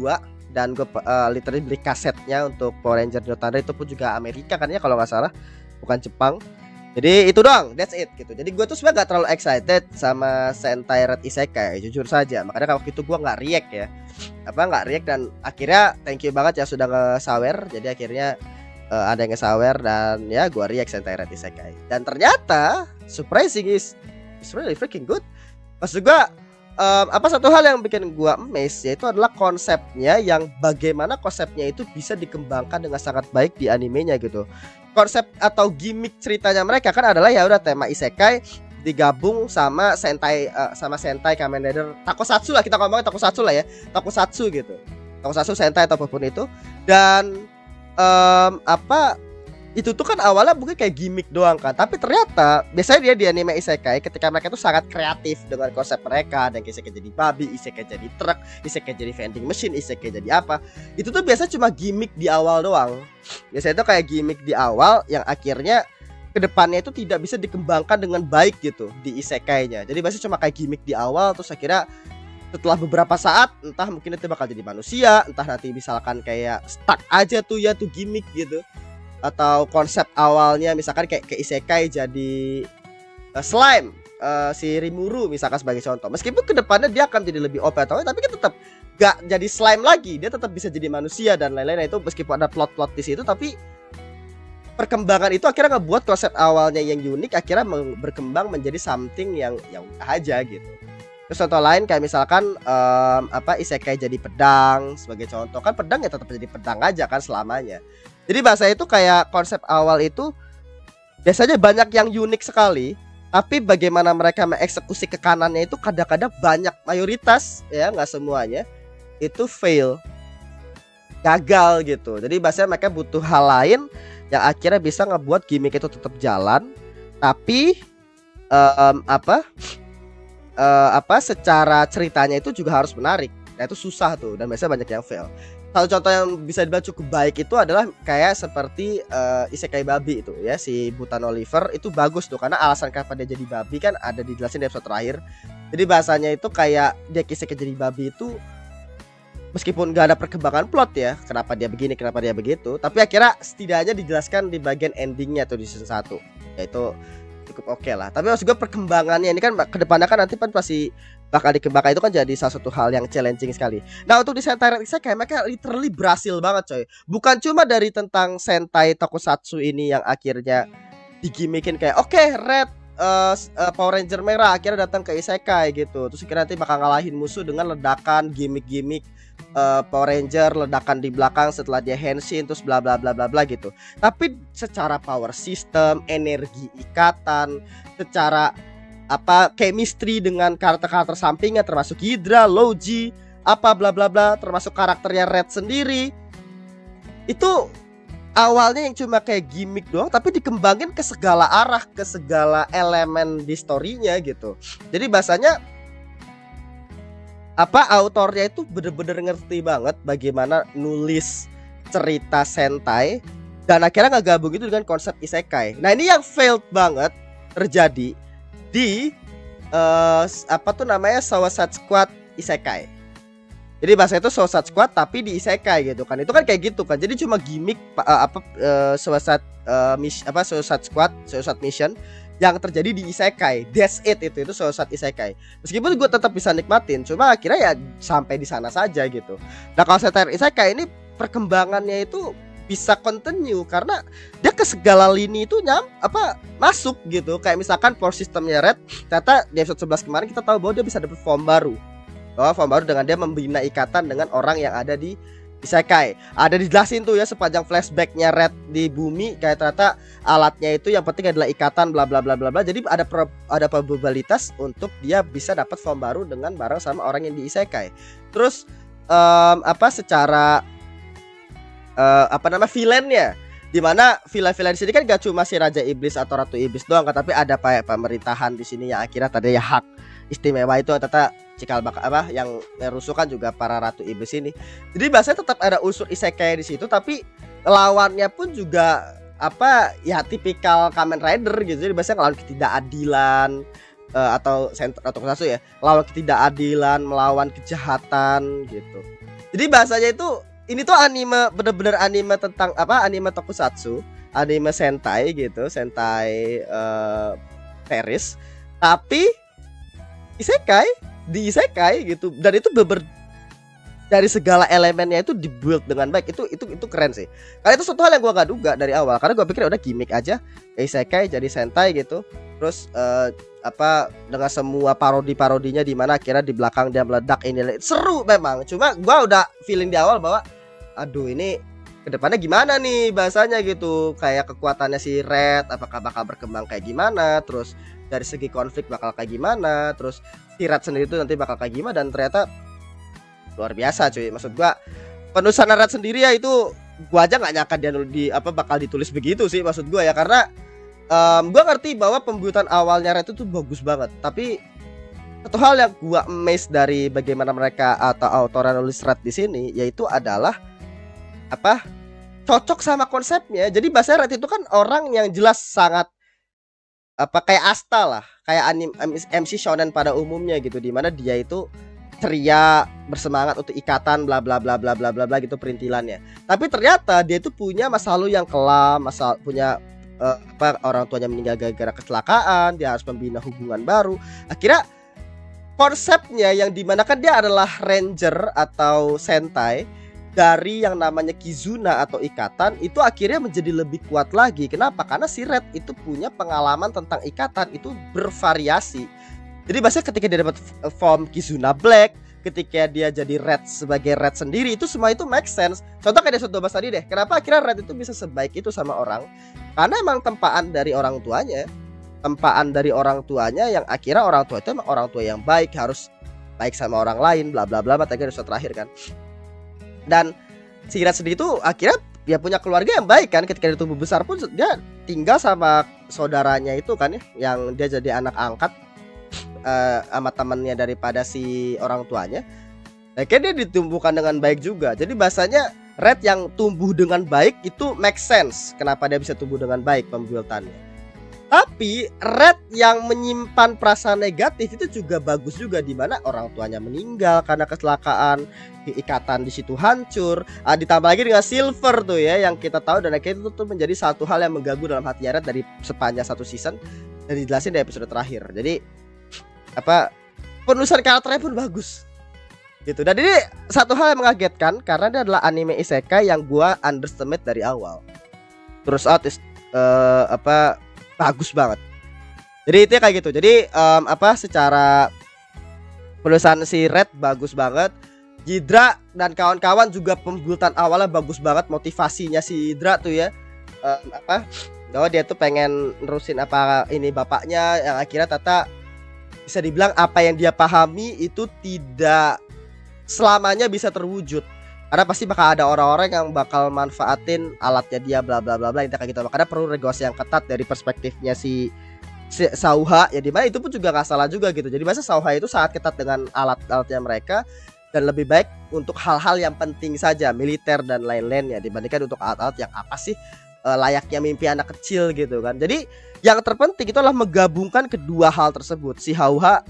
Dan gue literally beli kasetnya untuk Power Ranger Dino Thunder. Itu pun juga Amerika kan ya kalau nggak salah, bukan Jepang. Jadi itu doang, that's it gitu. Jadi gue tuh sebenarnya gak terlalu excited sama Sentai Red Isekai, jujur saja. Makanya waktu itu gue gak react ya, gak react. Dan akhirnya thank you banget ya sudah nge-sawer. Jadi akhirnya ada yang nge-sawer dan ya gue react Sentai Red Isekai. Dan ternyata surprising is really freaking good. Maksud gue satu hal yang bikin gue amazed yaitu adalah konsepnya, yang bagaimana konsepnya itu bisa dikembangkan dengan sangat baik di animenya gitu. Konsep atau gimmick ceritanya mereka kan adalah ya udah tema isekai digabung sama Sentai Kamen Rider Tokusatsu lah, kita ngomongin Tokusatsu lah ya, Tokusatsu gitu, Tokusatsu Sentai atau apapun itu. Dan itu tuh kan awalnya mungkin kayak gimmick doang kan, tapi ternyata biasanya dia di anime isekai ketika mereka tuh sangat kreatif dengan konsep mereka. Dan isekai jadi babi, isekai jadi truk, isekai jadi vending machine, isekai jadi apa, itu tuh biasa cuma gimmick di awal doang. Biasanya itu kayak gimmick di awal yang akhirnya kedepannya itu tidak bisa dikembangkan dengan baik gitu di isekainya. Jadi biasanya cuma kayak gimmick di awal, terus akhirnya setelah beberapa saat entah mungkin nanti bakal jadi manusia, entah nanti misalkan kayak stuck aja tuh ya tuh gimmick gitu. Atau konsep awalnya misalkan kayak ke isekai jadi slime, si Rimuru misalkan sebagai contoh. Meskipun kedepannya dia akan jadi lebih OP atau tapi kan tetap gak jadi slime lagi, dia tetap bisa jadi manusia dan lain-lain. Itu meskipun ada plot-plot di situ, tapi perkembangan itu akhirnya ngebuat konsep awalnya yang unik akhirnya berkembang menjadi something yang aja gitu. Terus contoh lain kayak misalkan isekai jadi pedang sebagai contoh, kan pedang ya tetap jadi pedang aja kan selamanya. Jadi bahasa itu kayak konsep awal itu biasanya banyak yang unik sekali, tapi bagaimana mereka mengeksekusi ke kanannya itu kadang-kadang banyak, mayoritas ya nggak semuanya itu fail, gagal gitu. Jadi bahasanya mereka butuh hal lain yang akhirnya bisa ngebuat gimmick itu tetap jalan, tapi secara ceritanya itu juga harus menarik. Nah itu susah tuh, dan biasanya banyak yang fail. Satu contoh yang bisa dibilang cukup baik itu adalah kayak seperti isekai babi itu ya, si Butan Oliver itu bagus tuh karena alasan kenapa dia jadi babi kan ada dijelasin di episode terakhir. Jadi bahasanya itu kayak dia isekai jadi babi itu meskipun gak ada perkembangan plot ya, kenapa dia begini, kenapa dia begitu, tapi akhirnya setidaknya dijelaskan di bagian endingnya tuh di season 1. Yaitu cukup oke lah. Tapi maksud gue perkembangannya ini kan kedepannya kan nanti pasti bakal dikembangkan, itu kan jadi salah satu hal yang challenging sekali. Nah untuk di Sentai Red Isekai mereka literally berhasil banget coy. Bukan cuma dari tentang Sentai Tokusatsu ini yang akhirnya digimikin kayak oke, Red Power Ranger merah akhirnya datang ke Isekai gitu. Terus kira nanti bakal ngalahin musuh dengan ledakan gimmick-gimmick Power Ranger, ledakan di belakang setelah dia henshin terus bla bla bla bla bla gitu. Tapi secara power system, energi ikatan, secara chemistry dengan karakter-karakter sampingnya termasuk Hydra, Logi, bla bla bla, termasuk karakternya Red sendiri. Itu awalnya yang cuma kayak gimmick doang tapi dikembangin ke segala arah, ke segala elemen di story-nya gitu. Jadi bahasanya autornya itu bener-bener ngerti banget bagaimana nulis cerita Sentai dan akhirnya ngegabung itu dengan konsep isekai. Nah ini yang failed banget terjadi di Suicide Squad Isekai. Jadi bahasa itu Suicide Squad tapi di Isekai gitu kan. Itu kan kayak gitu kan. Jadi cuma gimmick Suicide Squad, Suicide Mission. yang terjadi di isekai. That's it, itu suicide isekai. Meskipun gue tetap bisa nikmatin, cuma akhirnya ya sampai di sana saja gitu. Nah kalau Satire Isekai ini perkembangannya itu bisa continue karena dia ke segala lini itu masuk gitu. Kayak misalkan power systemnya Red, ternyata di episode 11 kemarin kita tahu bahwa dia bisa dapat form baru. Form baru dengan dia membina ikatan dengan orang yang ada di isekai. Ada dijelasin tuh ya sepanjang flashbacknya Red di bumi, kayak ternyata alatnya itu yang penting adalah ikatan bla bla bla bla bla. Jadi ada probabilitas untuk dia bisa dapat form baru dengan bareng sama orang yang di isekai. Terus secara villainnya, dimana villain di sini kan gak cuma si Raja Iblis atau Ratu Iblis doang kan, tapi ada pemerintahan di sini yang akhirnya tadi ya hak istimewa itu ternyata cikal bakal yang rusuh kan juga para Ratu Iblis ini. Jadi bahasanya tetap ada unsur isekai di situ, tapi lawannya pun juga tipikal Kamen Rider gitu. Jadi bahasanya melawan ketidakadilan atau Tokusatsu ya, melawan ketidakadilan, melawan kejahatan gitu. Jadi bahasanya itu ini tuh anime bener-bener anime tentang anime Tokusatsu, anime Sentai gitu, Sentai Paris, tapi di isekai gitu, dan itu dari segala elemennya itu dibuild dengan baik. Itu keren sih. Karena itu suatu hal yang gua gak duga dari awal, karena gua pikir udah gimmick aja isekai jadi sentai gitu. Terus dengan semua parodinya di mana akhirnya di belakang dia meledak, ini seru memang. Cuma gua udah feeling di awal bahwa aduh ini kedepannya gimana nih bahasanya gitu, kayak kekuatannya si Red apakah bakal berkembang kayak gimana, terus dari segi konflik bakal kayak gimana, terus si Red sendiri itu nanti bakal kayak gimana. Dan ternyata luar biasa cuy. Maksud gua penulisan Red sendiri ya itu gua aja nggak nyangka dia bakal ditulis begitu sih, maksud gua ya. Karena gua ngerti bahwa pembuatan awalnya Red itu bagus banget, tapi satu hal yang gua amazed dari bagaimana mereka atau autor nulis Red di sini yaitu adalah cocok sama konsepnya. Jadi bahasa Red itu kan orang yang jelas sangat kayak Asta lah, kayak MC shonen pada umumnya gitu, dimana dia itu ceria, bersemangat untuk ikatan bla bla bla bla bla bla bla gitu perintilannya. Tapi ternyata dia itu punya masa lalu yang kelam, punya orang tuanya meninggal gara-gara kecelakaan, dia harus membina hubungan baru. Akhirnya konsepnya yang dimana kan dia adalah ranger atau sentai dari yang namanya Kizuna atau ikatan, itu akhirnya menjadi lebih kuat lagi. Kenapa? Karena si Red itu punya pengalaman tentang ikatan itu bervariasi. Jadi bahasanya ketika dia dapat form Kizuna Black, ketika dia jadi Red sebagai Red sendiri, itu semua itu make sense. Contoh kayak Desot Dobas tadi deh, kenapa akhirnya Red itu bisa sebaik itu sama orang? Karena emang tempaan dari orang tuanya. Yang akhirnya orang tua itu emang orang tua yang baik, harus baik sama orang lain bla bla bla. Tadi episode terakhir kan. Dan si Red sendiri itu akhirnya dia punya keluarga yang baik kan. Ketika dia tumbuh besar pun dia tinggal sama saudaranya itu kan ya, yang dia jadi anak angkat sama temannya daripada si orang tuanya. Akhirnya dia ditumbuhkan dengan baik juga. Jadi bahasanya Red yang tumbuh dengan baik itu make sense kenapa dia bisa tumbuh dengan baik pembuatannya. Tapi Red yang menyimpan perasaan negatif itu juga bagus juga, di mana orang tuanya meninggal karena kecelakaan, ikatan di situ hancur. Ditambah lagi dengan Silver tuh ya, yang kita tahu dan akhirnya itu tuh menjadi satu hal yang mengganggu dalam hatinya Red dari sepanjang satu season dan dijelasin di episode terakhir. Jadi penulisan karakternya pun bagus gitu. Dan ini satu hal yang mengagetkan karena ini adalah anime isekai yang gua underestimate dari awal. Terus bagus banget. Jadi itu kayak gitu. Jadi secara penulisan si Red bagus banget. Hydra dan kawan-kawan juga pembuatan awalnya bagus banget. Motivasinya si Hydra tuh ya bahwa dia tuh pengen nerusin bapaknya, yang akhirnya Tata bisa dibilang apa yang dia pahami itu tidak selamanya bisa terwujud. Karena pasti bakal ada orang-orang yang bakal manfaatin alatnya dia bla bla bla bla, kayak gitu. Makanya perlu regulasi yang ketat dari perspektifnya si Sauha ya, dimana itu pun juga nggak salah juga gitu. Jadi bahasa Sauha itu sangat ketat dengan alat-alatnya mereka dan lebih baik untuk hal-hal yang penting saja, militer dan lain-lainnya, dibandingkan untuk alat-alat yang apa sih layaknya mimpi anak kecil gitu kan. Jadi yang terpenting itu adalah menggabungkan kedua hal tersebut. Si Sauha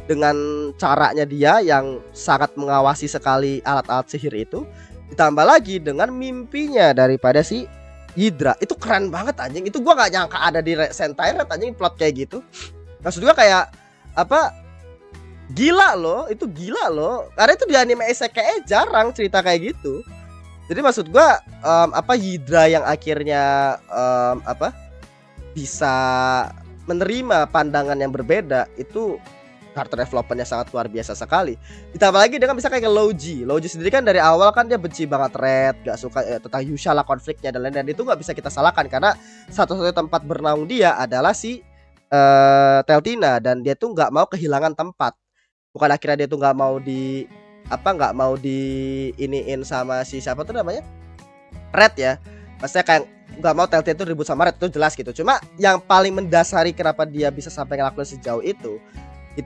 dengan caranya dia yang sangat mengawasi sekali alat-alat sihir itu, ditambah lagi dengan mimpinya daripada si Hydra itu keren banget anjing. Itu gua nggak nyangka ada di Sentai Red anjing plot kayak gitu. Maksud gua kayak apa? Gila loh, itu gila loh. Karena itu di anime isekai jarang cerita kayak gitu. Jadi maksud gua apa Hydra yang akhirnya apa bisa menerima pandangan yang berbeda itu karakter developmentnya sangat luar biasa sekali. Ditambah lagi dengan bisa kayak Logi. Logi sendiri kan dari awal kan dia benci banget Red, gak suka tentang Yusha lah konfliknya dan lain-lain. Dan itu gak bisa kita salahkan karena satu-satunya tempat bernaung dia adalah si Teltina, dan dia tuh gak mau kehilangan tempat. Bukan akhirnya dia tuh gak mau di apa nggak mau di iniin sama si siapa tuh namanya Red ya. Maksudnya kayak nggak mau Teltina tuh ribut sama Red, itu jelas gitu. Cuma yang paling mendasari kenapa dia bisa sampai ngelakuin sejauh itu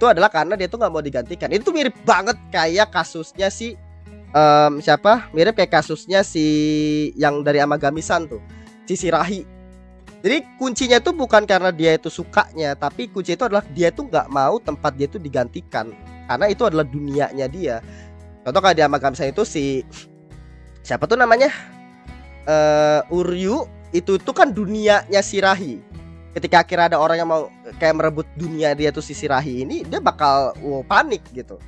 adalah karena dia tuh nggak mau digantikan. Itu mirip banget kayak kasusnya si siapa? Mirip kayak kasusnya si yang dari Amagami-san tuh, si Shirahi. Jadi kuncinya tuh bukan karena dia itu sukanya, tapi kunci itu adalah dia tuh nggak mau tempat dia tuh digantikan, karena itu adalah dunianya dia. Contoh kayak di Amagami-san itu si siapa tuh namanya Uryu itu tuh kan dunianya Shirahi. Ketika akhirnya ada orang yang mau kayak merebut dunia dia tuh si Shirahi ini, dia bakal panik gitu.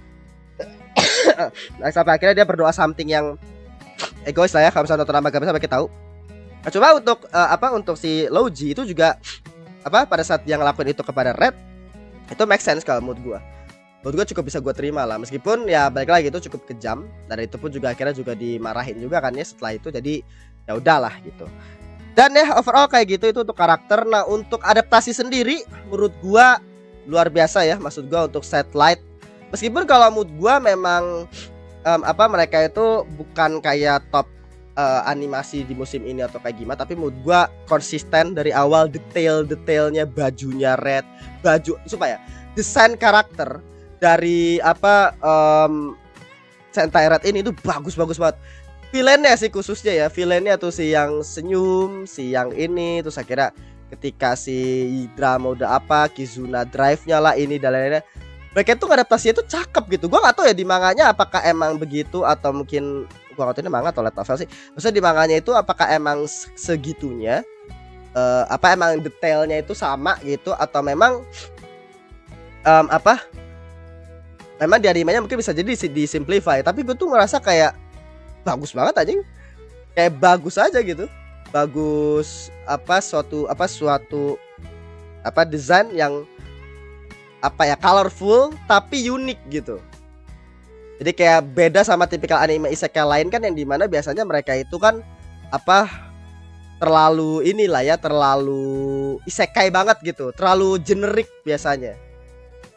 Nah, sampai akhirnya dia berdoa something yang egois lah ya, kalau misalnya nonton Amagami sampai kita tahu. Nah, coba untuk untuk si Logi itu juga pada saat dia ngelakuin itu kepada Red, itu make sense kalau menurut gua. Menurut gua cukup bisa gua terima lah, meskipun ya balik lagi itu cukup kejam, dan itu pun juga akhirnya juga dimarahin juga kan ya setelah itu. Jadi ya udahlah gitu. Dan ya overall kayak gitu itu untuk karakter. Nah, untuk adaptasi sendiri menurut gua luar biasa ya. Maksud gua untuk Satellite, meskipun kalau menurut gua memang mereka itu bukan kayak top animasi di musim ini atau kayak gimana, tapi menurut gua konsisten dari awal. Detailnya bajunya Red, baju supaya desain karakter dari Sentai Red ini itu bagus banget. Villainnya sih khususnya ya, villainnya tuh si yang senyum, si yang ini, terus akhirnya ketika si Hydra mode Kizuna drive-nya lah ini dan lain-lain. Mereka tuh adaptasinya tuh cakep gitu. Gua nggak tahu ya di manganya apakah emang begitu atau mungkin gua nggak tahu ini manga atau light novel sih. Maksudnya di manganya itu apakah emang segitunya? Emang detailnya itu sama gitu atau memang memang di animenya mungkin bisa jadi disimplify. Tapi gue tuh ngerasa kayak bagus banget aja, kayak bagus aja gitu, bagus suatu desain yang colorful tapi unik gitu. Jadi kayak beda sama tipikal anime isekai lain kan, yang dimana biasanya mereka itu kan terlalu terlalu isekai banget gitu, terlalu generik biasanya,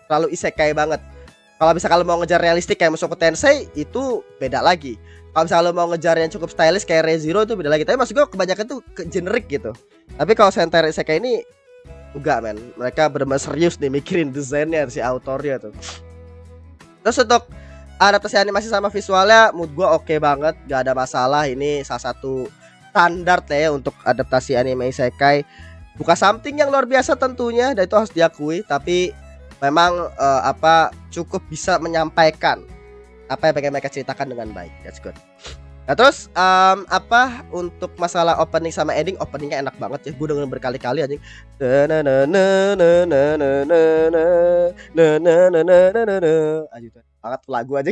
terlalu isekai banget. Kalau misalkan mau ngejar realistik kayak Mushoku Tensei itu beda lagi. Kalau misalnya lo mau ngejar yang cukup stylish kayak Re:Zero itu beda lagi. Tapi maksud gue kebanyakan tuh generik gitu. Tapi kalau Sentai Isekai ini enggak men. Mereka benar-benar serius nih mikirin desainnya si autornya tuh. Terus untuk adaptasi animasi sama visualnya menurut gue oke banget, gak ada masalah. Ini salah satu standar ya untuk adaptasi anime Isekai. Bukan something yang luar biasa tentunya, dan itu harus diakui. Tapi memang cukup bisa menyampaikan apa yang pengen mereka ceritakan dengan baik. That's good. Nah terus untuk masalah opening sama ending, openingnya enak banget ya. Gue dengerin berkali-kali anjing. Banget lagu aja.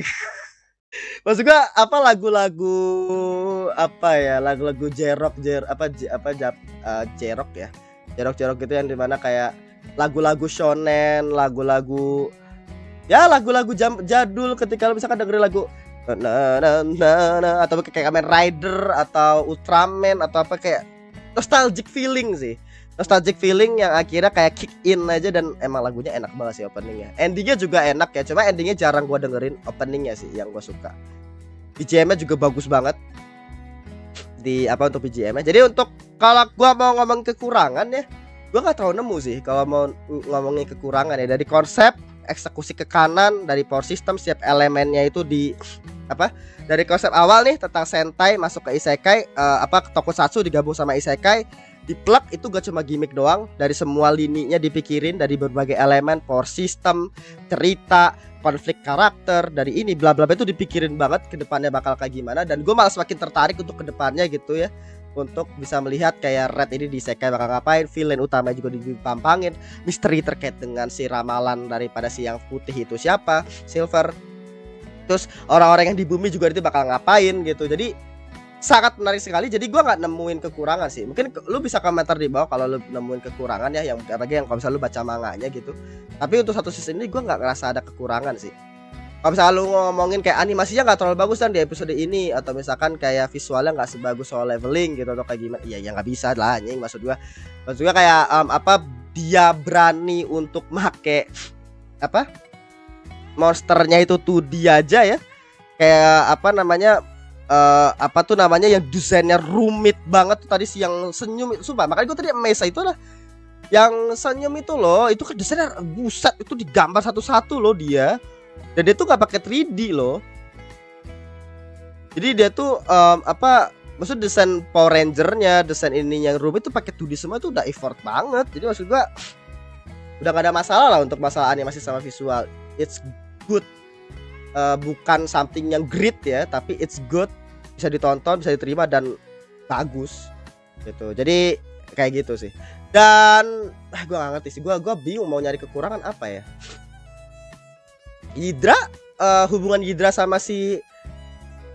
Maksud gue lagu-lagu lagu-lagu jerok ya. Jerok gitu yang dimana kayak lagu-lagu shonen, lagu-lagu jadul. Ketika lo misalkan dengerin lagu atau kayak Kamen Rider atau Ultraman atau kayak nostalgic feeling sih. Nostalgic feeling yang akhirnya kayak kick in aja, dan emang lagunya enak banget sih openingnya. Endingnya juga enak ya, cuma endingnya jarang gua dengerin, openingnya sih yang gua suka. BGM-nya juga bagus banget di untuk BGM-nya. Jadi untuk kalau gua mau ngomong kekurangan ya, gua nggak terlalu nemu sih kalau mau ngomongin kekurangan ya. Dari konsep, eksekusi ke kanan, dari power system, setiap elemennya itu dari konsep awal nih tentang Sentai masuk ke Isekai, Tokusatsu digabung sama Isekai, diplug itu gak cuma gimmick doang. Dari semua lininya dipikirin, dari berbagai elemen, power system, cerita, konflik karakter, dari ini bla bla itu dipikirin banget ke depannya bakal kayak gimana. Dan gue malah semakin tertarik untuk ke depannya gitu ya. untuk bisa melihat kayak Red ini di isekai bakal ngapain, villain utama juga dipampangin, misteri terkait dengan si ramalan daripada si yang putih itu siapa, Silver. Terus orang-orang yang di bumi juga itu bakal ngapain gitu. Jadi sangat menarik sekali. Jadi gua nggak nemuin kekurangan sih. Mungkin lu bisa komentar di bawah kalau lu nemuin kekurangan ya, yang apalagi yang kalau misalnya lu baca manganya gitu. Tapi untuk satu season ini gua nggak ngerasa ada kekurangan sih. Kalau misalnya lu ngomongin kayak animasinya nggak terlalu bagus kan di episode ini, atau misalkan kayak visualnya nggak sebagus soal leveling gitu atau kayak gimana, iya ya nggak bisa lah anjing. Maksud gua kayak apa, dia berani untuk make apa monsternya itu tuh dia aja ya, kayak apa namanya apa tuh namanya yang desainnya rumit banget tuh tadi si yang senyum itu, sumpah makanya gue tadi amazed itu lah yang senyum itu loh, itu kan desainnya buset, itu digambar satu-satu loh dia. Dan dia tuh gak pakai 3D loh. Jadi dia tuh apa, maksud desain Power Ranger-nya, desain ini yang rumit tuh pakai 2D semua, tuh udah effort banget. Jadi maksud gua udah gak ada masalah lah untuk masalah animasi sama visual. It's good. Bukan something yang great ya, tapi it's good. Bisa ditonton, bisa diterima dan bagus gitu. Jadi kayak gitu sih. Dan gua gak ngerti sih, gua bingung mau nyari kekurangan apa ya. Hydra, hubungan Hydra sama si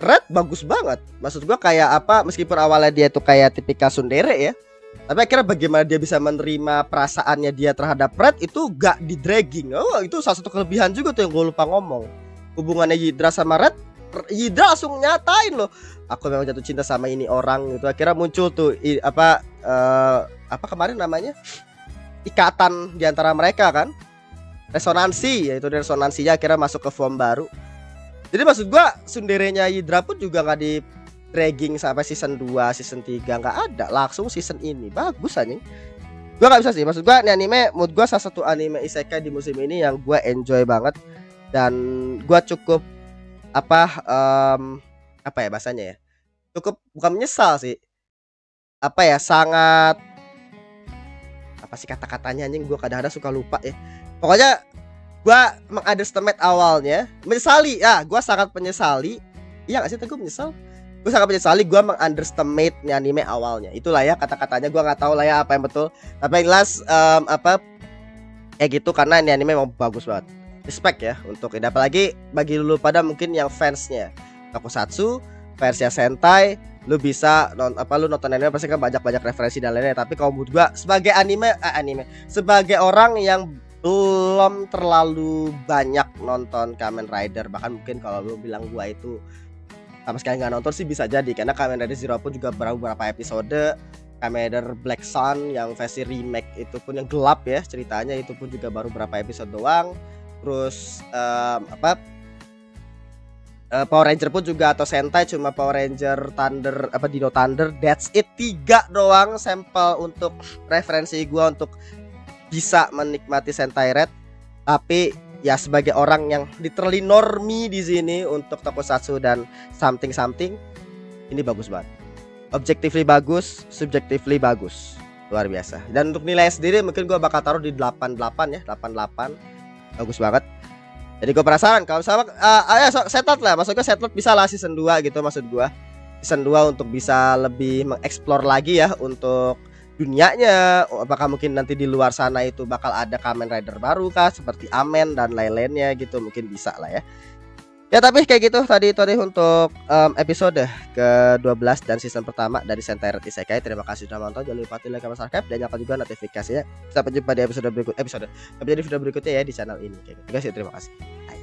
Red bagus banget. Maksud gua kayak apa, meskipun awalnya dia tuh kayak tipikal tsundere ya, tapi akhirnya bagaimana dia bisa menerima perasaannya dia terhadap Red itu gak di dragging. Oh, itu salah satu kelebihan juga tuh yang gue lupa ngomong. Hubungannya Hydra sama Red, Hydra langsung nyatain loh, aku memang jatuh cinta sama ini orang gitu. Akhirnya muncul tuh apa kemarin namanya, ikatan di antara mereka kan, resonansi, yaitu resonansinya akhirnya masuk ke form baru. Jadi maksud gua sunderenya Hydra pun juga nggak di dragging sampai season 2, season 3, nggak ada, langsung season ini bagus anjing. Gua nggak bisa sih, maksud gua ini anime, menurut gua salah satu anime isekai di musim ini yang gua enjoy banget. Dan gua cukup apa ya bahasanya ya, cukup bukan menyesal sih, apa ya, sangat apa sih kata-katanya anjing, gua kadang-kadang suka lupa ya. Pokoknya gue mengunderestimate awalnya, menyesali ya, gue sangat menyesali. Iya gak sih, gue menyesal. Gue sangat menyesali gue mengunderestimate anime awalnya. Itulah ya kata-katanya, gue nggak tahu lah ya apa yang betul. Tapi yang jelas apa kayak gitu, karena ini anime memang bagus banget. Respect ya untuk ini, apalagi bagi lu pada mungkin yang fansnya Tokusatsu, fansnya Sentai, lu bisa lu nonton anime pasti kan banyak referensi dan lainnya. Tapi kalau menurut gue sebagai sebagai orang yang belum terlalu banyak nonton Kamen Rider, bahkan mungkin kalau lu bilang gua itu sama sekali nggak nonton sih bisa jadi, karena Kamen Rider Zero pun juga beberapa episode, Kamen Rider Black Sun yang versi remake itu pun yang gelap ya ceritanya, itu pun juga baru berapa episode doang. Terus Power Ranger pun juga, atau Sentai cuma Power Ranger Thunder Dino Thunder, that's it, 3 doang sampel untuk referensi gua untuk bisa menikmati Sentai Red. Tapi ya sebagai orang yang literally normie di sini untuk Tokusatsu dan something ini bagus banget. Objectively bagus, subjectively bagus, luar biasa. Dan untuk nilai sendiri mungkin gue bakal taruh di 88 ya, 88, bagus banget. Jadi gue penasaran kalau sama Settled lah, maksud gue Settled bisa lah season 2 gitu, maksud gue season 2 untuk bisa lebih mengeksplor lagi ya untuk dunianya. Apakah mungkin nanti di luar sana itu bakal ada Kamen Rider baru kah, seperti Amen dan lain-lainnya gitu, mungkin bisa lah ya. Ya tapi kayak gitu tadi untuk episode ke-12 dan season pertama dari Sentai Red Isekai. Terima kasih sudah nonton, jangan lupa like, comment, subscribe, dan nyalakan juga notifikasinya. Sampai jumpa di episode berikutnya ya di channel ini. Kayak gitu guys ya, terima kasih. Bye.